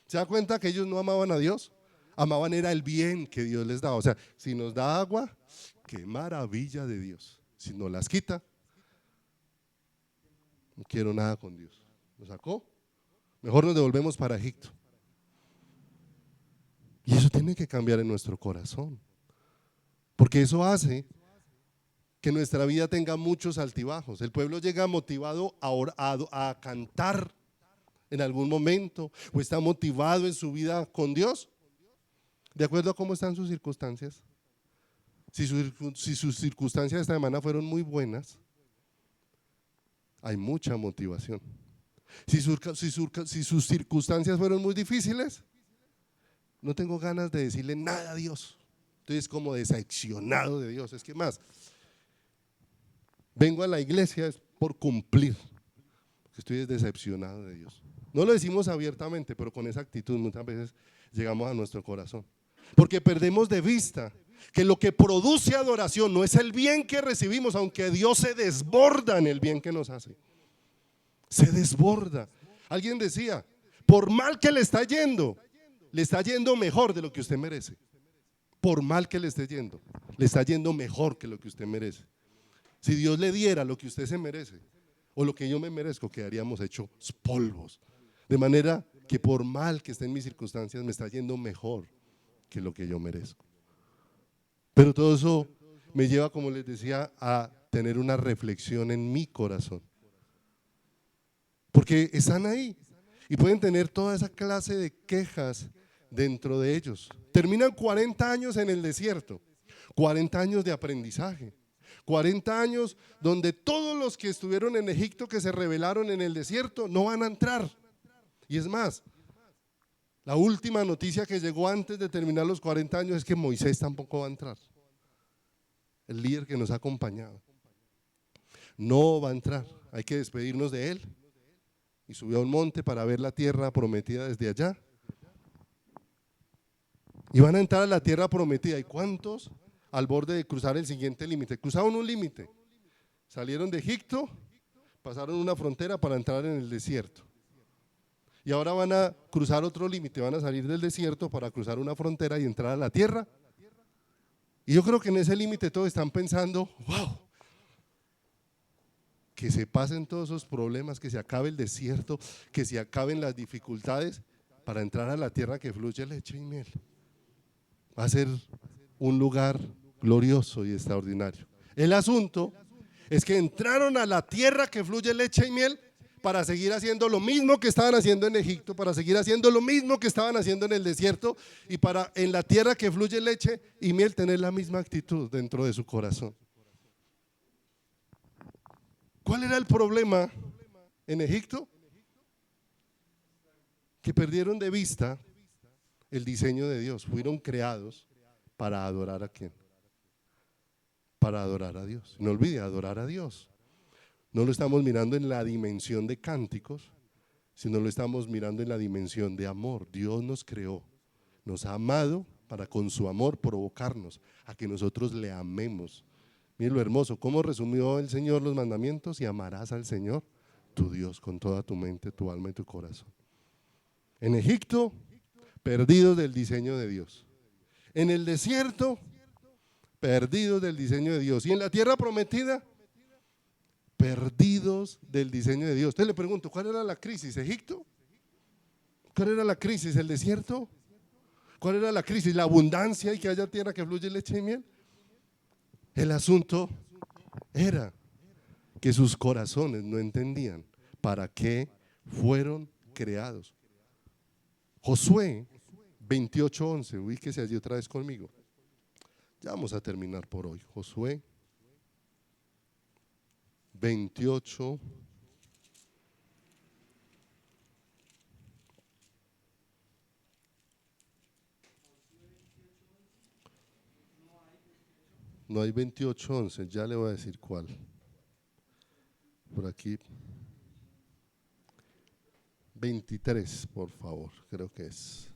¿Se da cuenta que ellos no amaban a Dios? Amaban era el bien que Dios les daba. O sea, si nos da agua, qué maravilla de Dios. Si nos las quita, no quiero nada con Dios. Nos sacó, mejor nos devolvemos para Egipto. Y eso tiene que cambiar en nuestro corazón, porque eso hace que nuestra vida tenga muchos altibajos. El pueblo llega motivado a cantar en algún momento, o está motivado en su vida con Dios, de acuerdo a cómo están sus circunstancias. Si sus circunstancias esta semana fueron muy buenas, hay mucha motivación. Si sus circunstancias fueron muy difíciles, no tengo ganas de decirle nada a Dios. Estoy como decepcionado de Dios. Es que más, vengo a la iglesia es por cumplir, porque estoy decepcionado de Dios. No lo decimos abiertamente, pero con esa actitud muchas veces llegamos a nuestro corazón, porque perdemos de vista que lo que produce adoración no es el bien que recibimos, aunque Dios se desborda en el bien que nos hace. Se desborda. Alguien decía, por mal que le está yendo mejor de lo que usted merece. Por mal que le está yendo mejor que lo que usted merece. Si Dios le diera lo que usted se merece, o lo que yo me merezco, quedaríamos hechos polvos. De manera que por mal que esté en mis circunstancias, me está yendo mejor que lo que yo merezco. Pero todo eso me lleva, como les decía, a tener una reflexión en mi corazón. Porque están ahí y pueden tener toda esa clase de quejas dentro de ellos. Terminan 40 años en el desierto, 40 años de aprendizaje, 40 años donde todos los que estuvieron en Egipto, que se rebelaron en el desierto, no van a entrar. Y es más, la última noticia que llegó antes de terminar los 40 años es que Moisés tampoco va a entrar. El líder que nos ha acompañado no va a entrar, hay que despedirnos de él. Y subió a un monte para ver la tierra prometida desde allá. Y van a entrar a la tierra prometida. ¿Y cuántos al borde de cruzar el siguiente límite? Cruzaron un límite, salieron de Egipto, pasaron una frontera para entrar en el desierto. Y ahora van a cruzar otro límite, van a salir del desierto para cruzar una frontera y entrar a la tierra. Y yo creo que en ese límite todos están pensando, wow, que se pasen todos esos problemas, que se acabe el desierto, que se acaben las dificultades para entrar a la tierra que fluye leche y miel. Va a ser un lugar glorioso y extraordinario. El asunto es que entraron a la tierra que fluye leche y miel para seguir haciendo lo mismo que estaban haciendo en Egipto, para seguir haciendo lo mismo que estaban haciendo en el desierto, y para en la tierra que fluye leche y miel tener la misma actitud dentro de su corazón. ¿Cuál era el problema en Egipto? Que perdieron de vista el diseño de Dios. Fueron creados para adorar a ¿quién? Para adorar a Dios. No olvide, adorar a Dios. No lo estamos mirando en la dimensión de cánticos, sino lo estamos mirando en la dimensión de amor. Dios nos creó, nos ha amado para con su amor provocarnos a que nosotros le amemos. Miren lo hermoso, cómo resumió el Señor los mandamientos: y amarás al Señor, tu Dios, con toda tu mente, tu alma y tu corazón. En Egipto, perdidos del diseño de Dios. En el desierto, perdidos del diseño de Dios. Y en la tierra prometida, perdidos del diseño de Dios. Entonces le pregunto, ¿cuál era la crisis? ¿Egipto? ¿Cuál era la crisis? ¿El desierto? ¿Cuál era la crisis? ¿La abundancia y que haya tierra que fluye leche y miel? El asunto era que sus corazones no entendían para qué fueron creados. Josué 28:11, ubíquese allí otra vez conmigo. Ya vamos a terminar por hoy. Josué 28. No hay 28:11, ya le voy a decir cuál. Por aquí. 23, por favor, creo que es.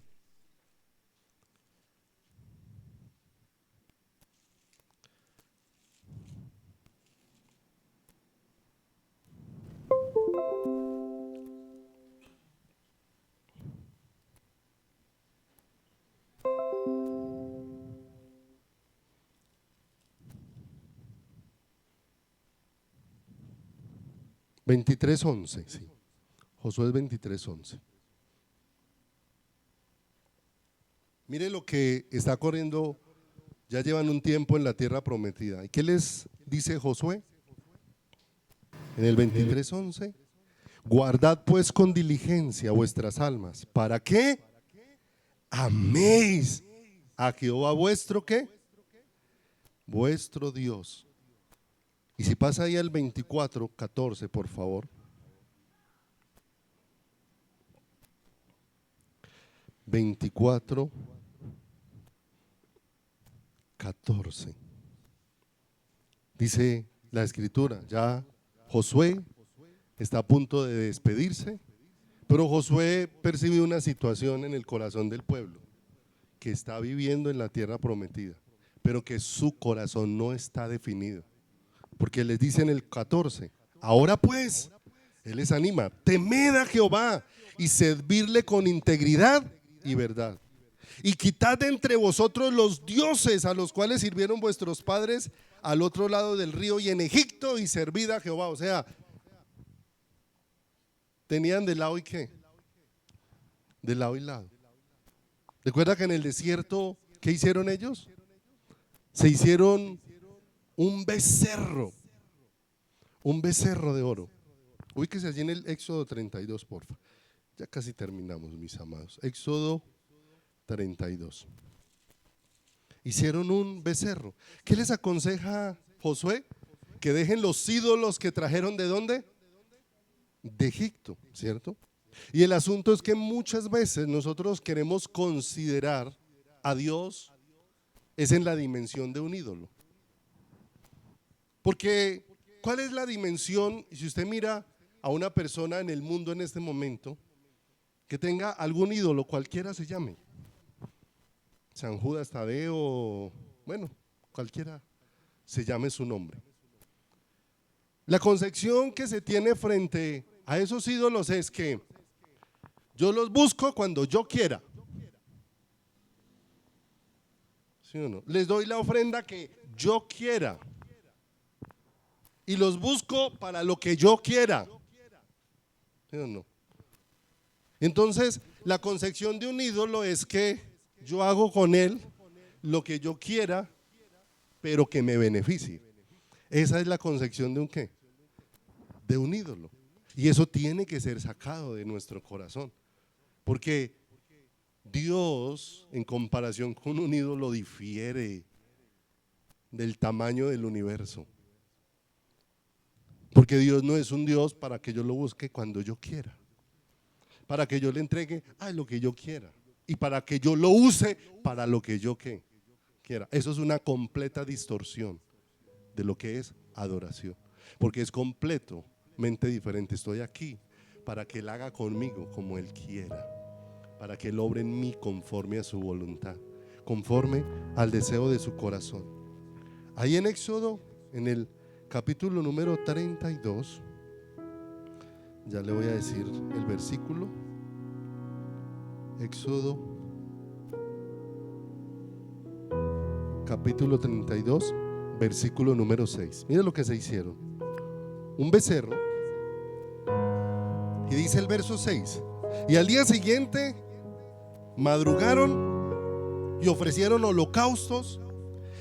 Veintitrés 11, sí. Josué 23:11. Mire lo que está corriendo, ya llevan un tiempo en la tierra prometida. ¿Y qué les dice Josué? En el 23:11, guardad pues con diligencia vuestras almas. ¿Para qué? Améis a Jehová vuestro, ¿qué? Vuestro Dios. Y si pasa ahí al 24:14, por favor. 24:14. Dice la escritura, ya Josué está a punto de despedirse, pero Josué percibe una situación en el corazón del pueblo, que está viviendo en la tierra prometida, pero que su corazón no está definido, porque les dice en el 14, ahora pues, él les anima, temed a Jehová y servirle con integridad y verdad. Y quitad de entre vosotros los dioses a los cuales sirvieron vuestros padres al otro lado del río y en Egipto, y servid a Jehová. O sea, tenían de lado y qué, de lado y lado. ¿Recuerda que en el desierto qué hicieron ellos? Se hicieron un becerro de oro. Ubíquese allí en el Éxodo 32, porfa. Ya casi terminamos, mis amados. Éxodo 32. Hicieron un becerro. ¿Qué les aconseja Josué? Que dejen los ídolos que trajeron ¿de dónde? De Egipto, ¿cierto? Y el asunto es que muchas veces nosotros queremos considerar a Dios es en la dimensión de un ídolo. Porque ¿cuál es la dimensión? Si usted mira a una persona en el mundo en este momento que tenga algún ídolo, cualquiera se llame, San Judas Tadeo, bueno, cualquiera se llame su nombre. La concepción que se tiene frente a esos ídolos es que yo los busco cuando yo quiera. ¿Sí o no? Les doy la ofrenda que yo quiera y los busco para lo que yo quiera. ¿Sí o no? Entonces, la concepción de un ídolo es que yo hago con él lo que yo quiera, pero que me beneficie. Esa es la concepción de un ¿qué? De un ídolo. Y eso tiene que ser sacado de nuestro corazón. Porque Dios, en comparación con un ídolo, difiere del tamaño del universo. Porque Dios no es un Dios para que yo lo busque cuando yo quiera, para que yo le entregue lo que yo quiera y para que yo lo use para lo que yo quiera. Eso es una completa distorsión de lo que es adoración, porque es completamente diferente. Estoy aquí para que Él haga conmigo como Él quiera, para que Él obre en mí conforme a su voluntad, conforme al deseo de su corazón. Ahí en Éxodo, en el capítulo número 32, ya le voy a decir el versículo. Éxodo capítulo 32, versículo número 6. Mira lo que se hicieron: un becerro. Y dice el verso 6: y al día siguiente madrugaron y ofrecieron holocaustos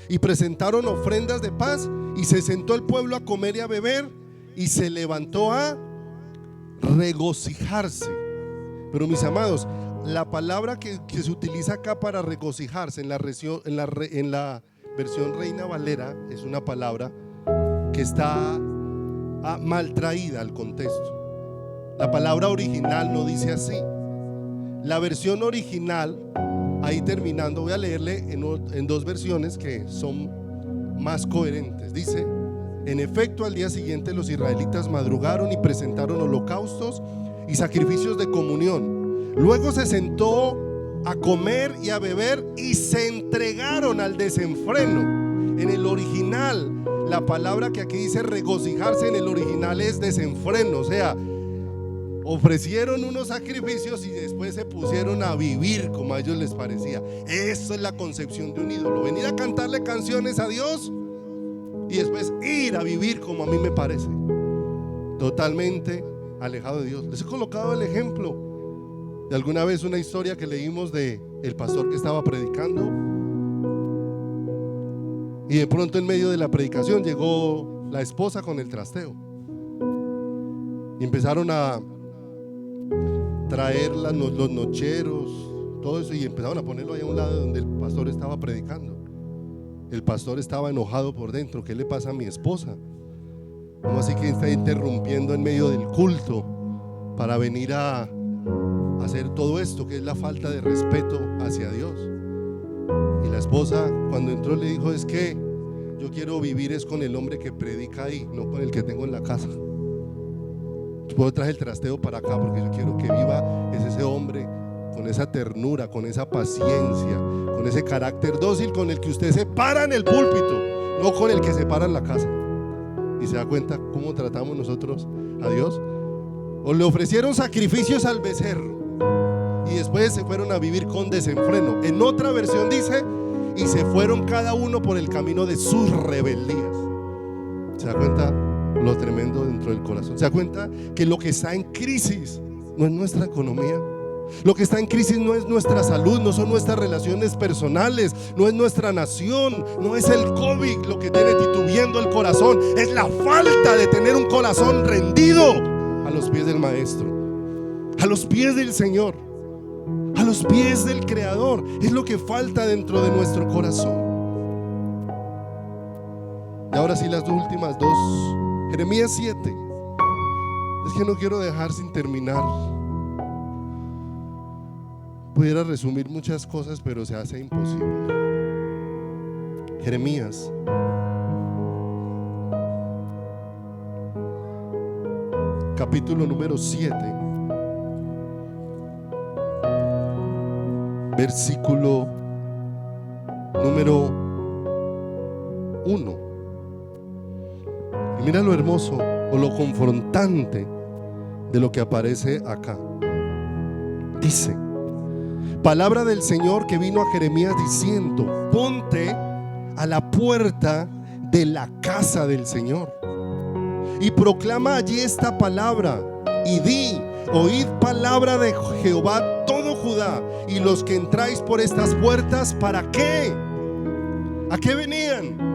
y presentaron ofrendas de paz, y se sentó el pueblo a comer y a beber y se levantó a regocijarse. Pero mis amados, la palabra que se utiliza acá para regocijarse en la versión Reina Valera es una palabra que está mal traída al contexto. La palabra original no dice así. La versión original, ahí terminando, voy a leerle en dos versiones que son más coherentes. Dice: en efecto, al día siguiente los israelitas madrugaron y presentaron holocaustos y sacrificios de comunión. Luego se sentó a comer y a beber y se entregaron al desenfreno. En el original, la palabra que aquí dice regocijarse, en el original es desenfreno, o sea, ofrecieron unos sacrificios y después se pusieron a vivir como a ellos les parecía. Eso es la concepción de un ídolo: venir a cantarle canciones a Dios y después ir a vivir como a mí me parece, totalmente alejado de Dios. Les he colocado el ejemplo de alguna vez una historia que leímos de el pastor que estaba predicando, y de pronto en medio de la predicación llegó la esposa con el trasteo y empezaron a traer los nocheros, todo eso, y empezaron a ponerlo ahí a un lado de donde el pastor estaba predicando. El pastor estaba enojado por dentro. ¿Qué le pasa a mi esposa? ¿Cómo así que está interrumpiendo en medio del culto para venir a hacer todo esto, que es la falta de respeto hacia Dios? Y la esposa, cuando entró, le dijo: es que yo quiero vivir es con el hombre que predica ahí, no con el que tengo en la casa. Yo traje el trasteo para acá porque yo quiero que viva ese hombre con esa ternura, con esa paciencia, con ese carácter dócil con el que usted se para en el púlpito, no con el que se para en la casa. Y se da cuenta cómo tratamos nosotros a Dios. O le ofrecieron sacrificios al becerro y después se fueron a vivir con desenfreno. En otra versión dice: y se fueron cada uno por el camino de sus rebeldías. ¿Se da cuenta lo tremendo dentro del corazón? ¿Se da cuenta que lo que está en crisis no es nuestra economía? Lo que está en crisis no es nuestra salud, no son nuestras relaciones personales, no es nuestra nación, no es el COVID lo que tiene titubeando el corazón. Es la falta de tener un corazón rendido a los pies del Maestro, a los pies del Señor, a los pies del Creador. Es lo que falta dentro de nuestro corazón. Y ahora sí, las dos últimas dos. Jeremías 7. Es que no quiero dejar sin terminar. Pudiera resumir muchas cosas, pero se hace imposible. Jeremías capítulo número 7, versículo número 1. Y mira lo hermoso o lo confrontante de lo que aparece acá. Dice: palabra del Señor que vino a Jeremías diciendo: ponte a la puerta de la casa del Señor y proclama allí esta palabra y di: oíd palabra de Jehová todo Judá y los que entráis por estas puertas. ¿Para qué? ¿A qué venían?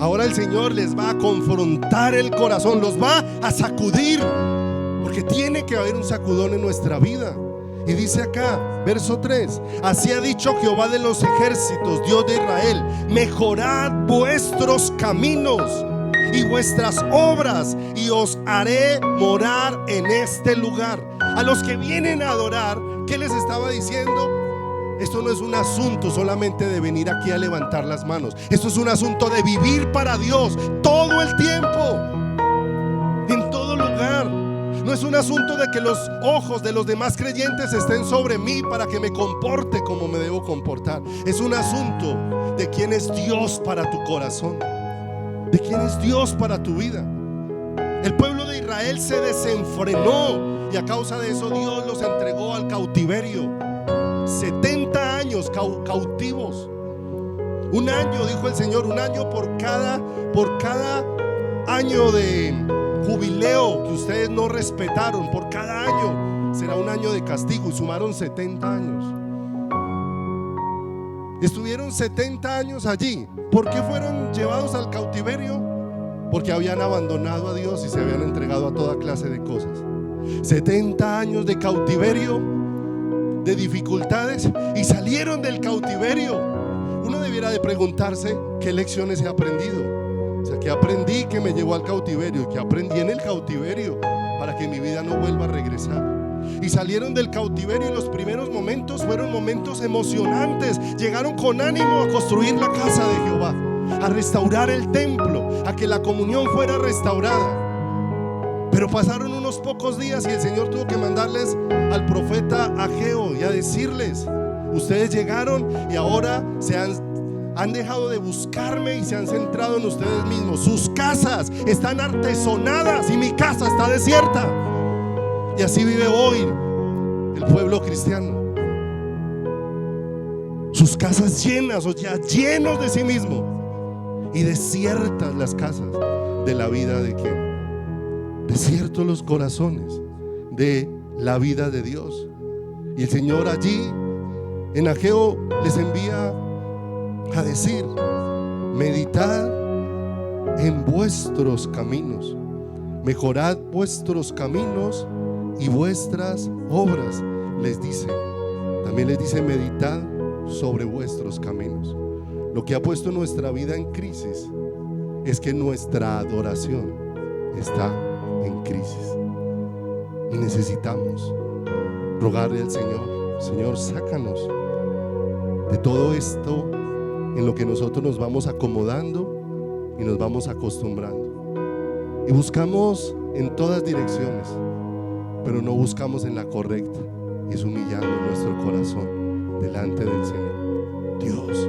Ahora el Señor les va a confrontar el corazón, los va a sacudir, porque tiene que haber un sacudón en nuestra vida. Y dice acá, verso 3: así ha dicho Jehová de los ejércitos, Dios de Israel: mejorad vuestros caminos y vuestras obras, y os haré morar en este lugar. A los que vienen a adorar, ¿qué les estaba diciendo? Esto no es un asunto solamente de venir aquí a levantar las manos. Esto es un asunto de vivir para Dios todo el tiempo, en todo lugar. No es un asunto de que los ojos de los demás creyentes estén sobre mí para que me comporte como me debo comportar. Es un asunto de quién es Dios para tu corazón, de quién es Dios para tu vida. El pueblo de Israel se desenfrenó y a causa de eso Dios los entregó al cautiverio. 70 años cautivos. Un año, dijo el Señor, un año por cada año de jubileo que ustedes no respetaron. Por cada año será un año de castigo, y sumaron 70 años. Estuvieron 70 años allí. ¿Por qué fueron llevados al cautiverio? Porque habían abandonado a Dios y se habían entregado a toda clase de cosas. 70 años de cautiverio, de dificultades, y salieron del cautiverio. Uno debiera de preguntarse: ¿qué lecciones he aprendido? O sea, ¿qué aprendí que me llevó al cautiverio? ¿Qué aprendí en el cautiverio para que mi vida no vuelva a regresar? Y salieron del cautiverio, y los primeros momentos fueron momentos emocionantes. Llegaron con ánimo a construir la casa de Jehová, a restaurar el templo, a que la comunión fuera restaurada. Pero pasaron unos pocos días y el Señor tuvo que mandarles al profeta Ageo y a decirles: ustedes llegaron y ahora han dejado de buscarme y se han centrado en ustedes mismos. Sus casas están artesonadas y mi casa está desierta. Y así vive hoy el pueblo cristiano. Sus casas llenas, o sea, llenos de sí mismo, y desiertas las casas de la vida de ¿quién? Desiertos los corazones de la vida de Dios. Y el Señor allí en Ageo les envía a decir: meditad en vuestros caminos, mejorad vuestros caminos y vuestras obras. Les dice, también les dice: meditad sobre vuestros caminos. Lo que ha puesto nuestra vida en crisis es que nuestra adoración está en crisis y necesitamos rogarle al Señor: Señor, sácanos de todo esto en lo que nosotros nos vamos acomodando y nos vamos acostumbrando, y buscamos en todas direcciones, pero no buscamos en la correcta. Es humillando nuestro corazón delante del Señor. Dios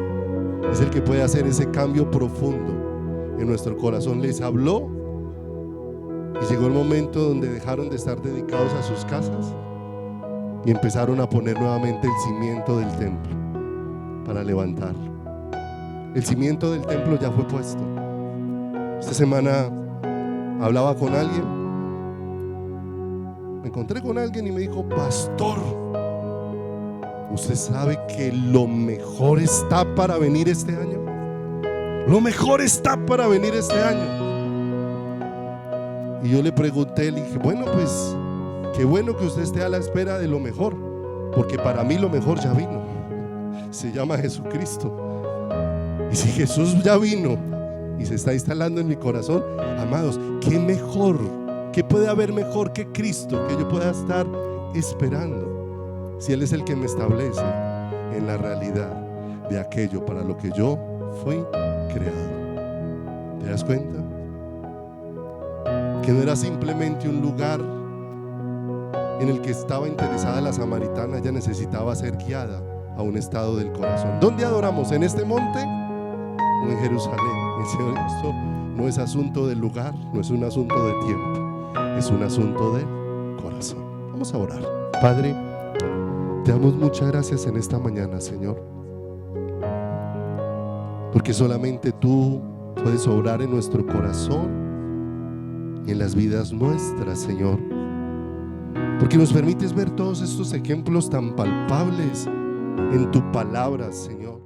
es el que puede hacer ese cambio profundo en nuestro corazón. Les habló y llegó el momento donde dejaron de estar dedicados a sus casas y empezaron a poner nuevamente el cimiento del templo para levantarlo. El cimiento del templo ya fue puesto. Esta semana hablaba con alguien, me encontré con alguien y me dijo: pastor, ¿usted sabe que lo mejor está para venir este año? Lo mejor está para venir este año. Y yo le pregunté, le dije: bueno, pues qué bueno que usted esté a la espera de lo mejor, porque para mí lo mejor ya vino. Se llama Jesucristo. Y si Jesús ya vino y se está instalando en mi corazón, amados, qué mejor, qué puede haber mejor que Cristo que yo pueda estar esperando, si Él es el que me establece en la realidad de aquello para lo que yo fui creado. ¿Te das cuenta? Que no era simplemente un lugar en el que estaba interesada la samaritana, ella necesitaba ser guiada a un estado del corazón. ¿Dónde adoramos? ¿En este monte o en Jerusalén? Esto no es asunto del lugar, no es un asunto de tiempo, es un asunto del corazón. Vamos a orar. Padre, te damos muchas gracias en esta mañana, Señor, porque solamente tú puedes obrar en nuestro corazón y en las vidas nuestras, Señor, porque nos permites ver todos estos ejemplos tan palpables en tu palabra, Señor.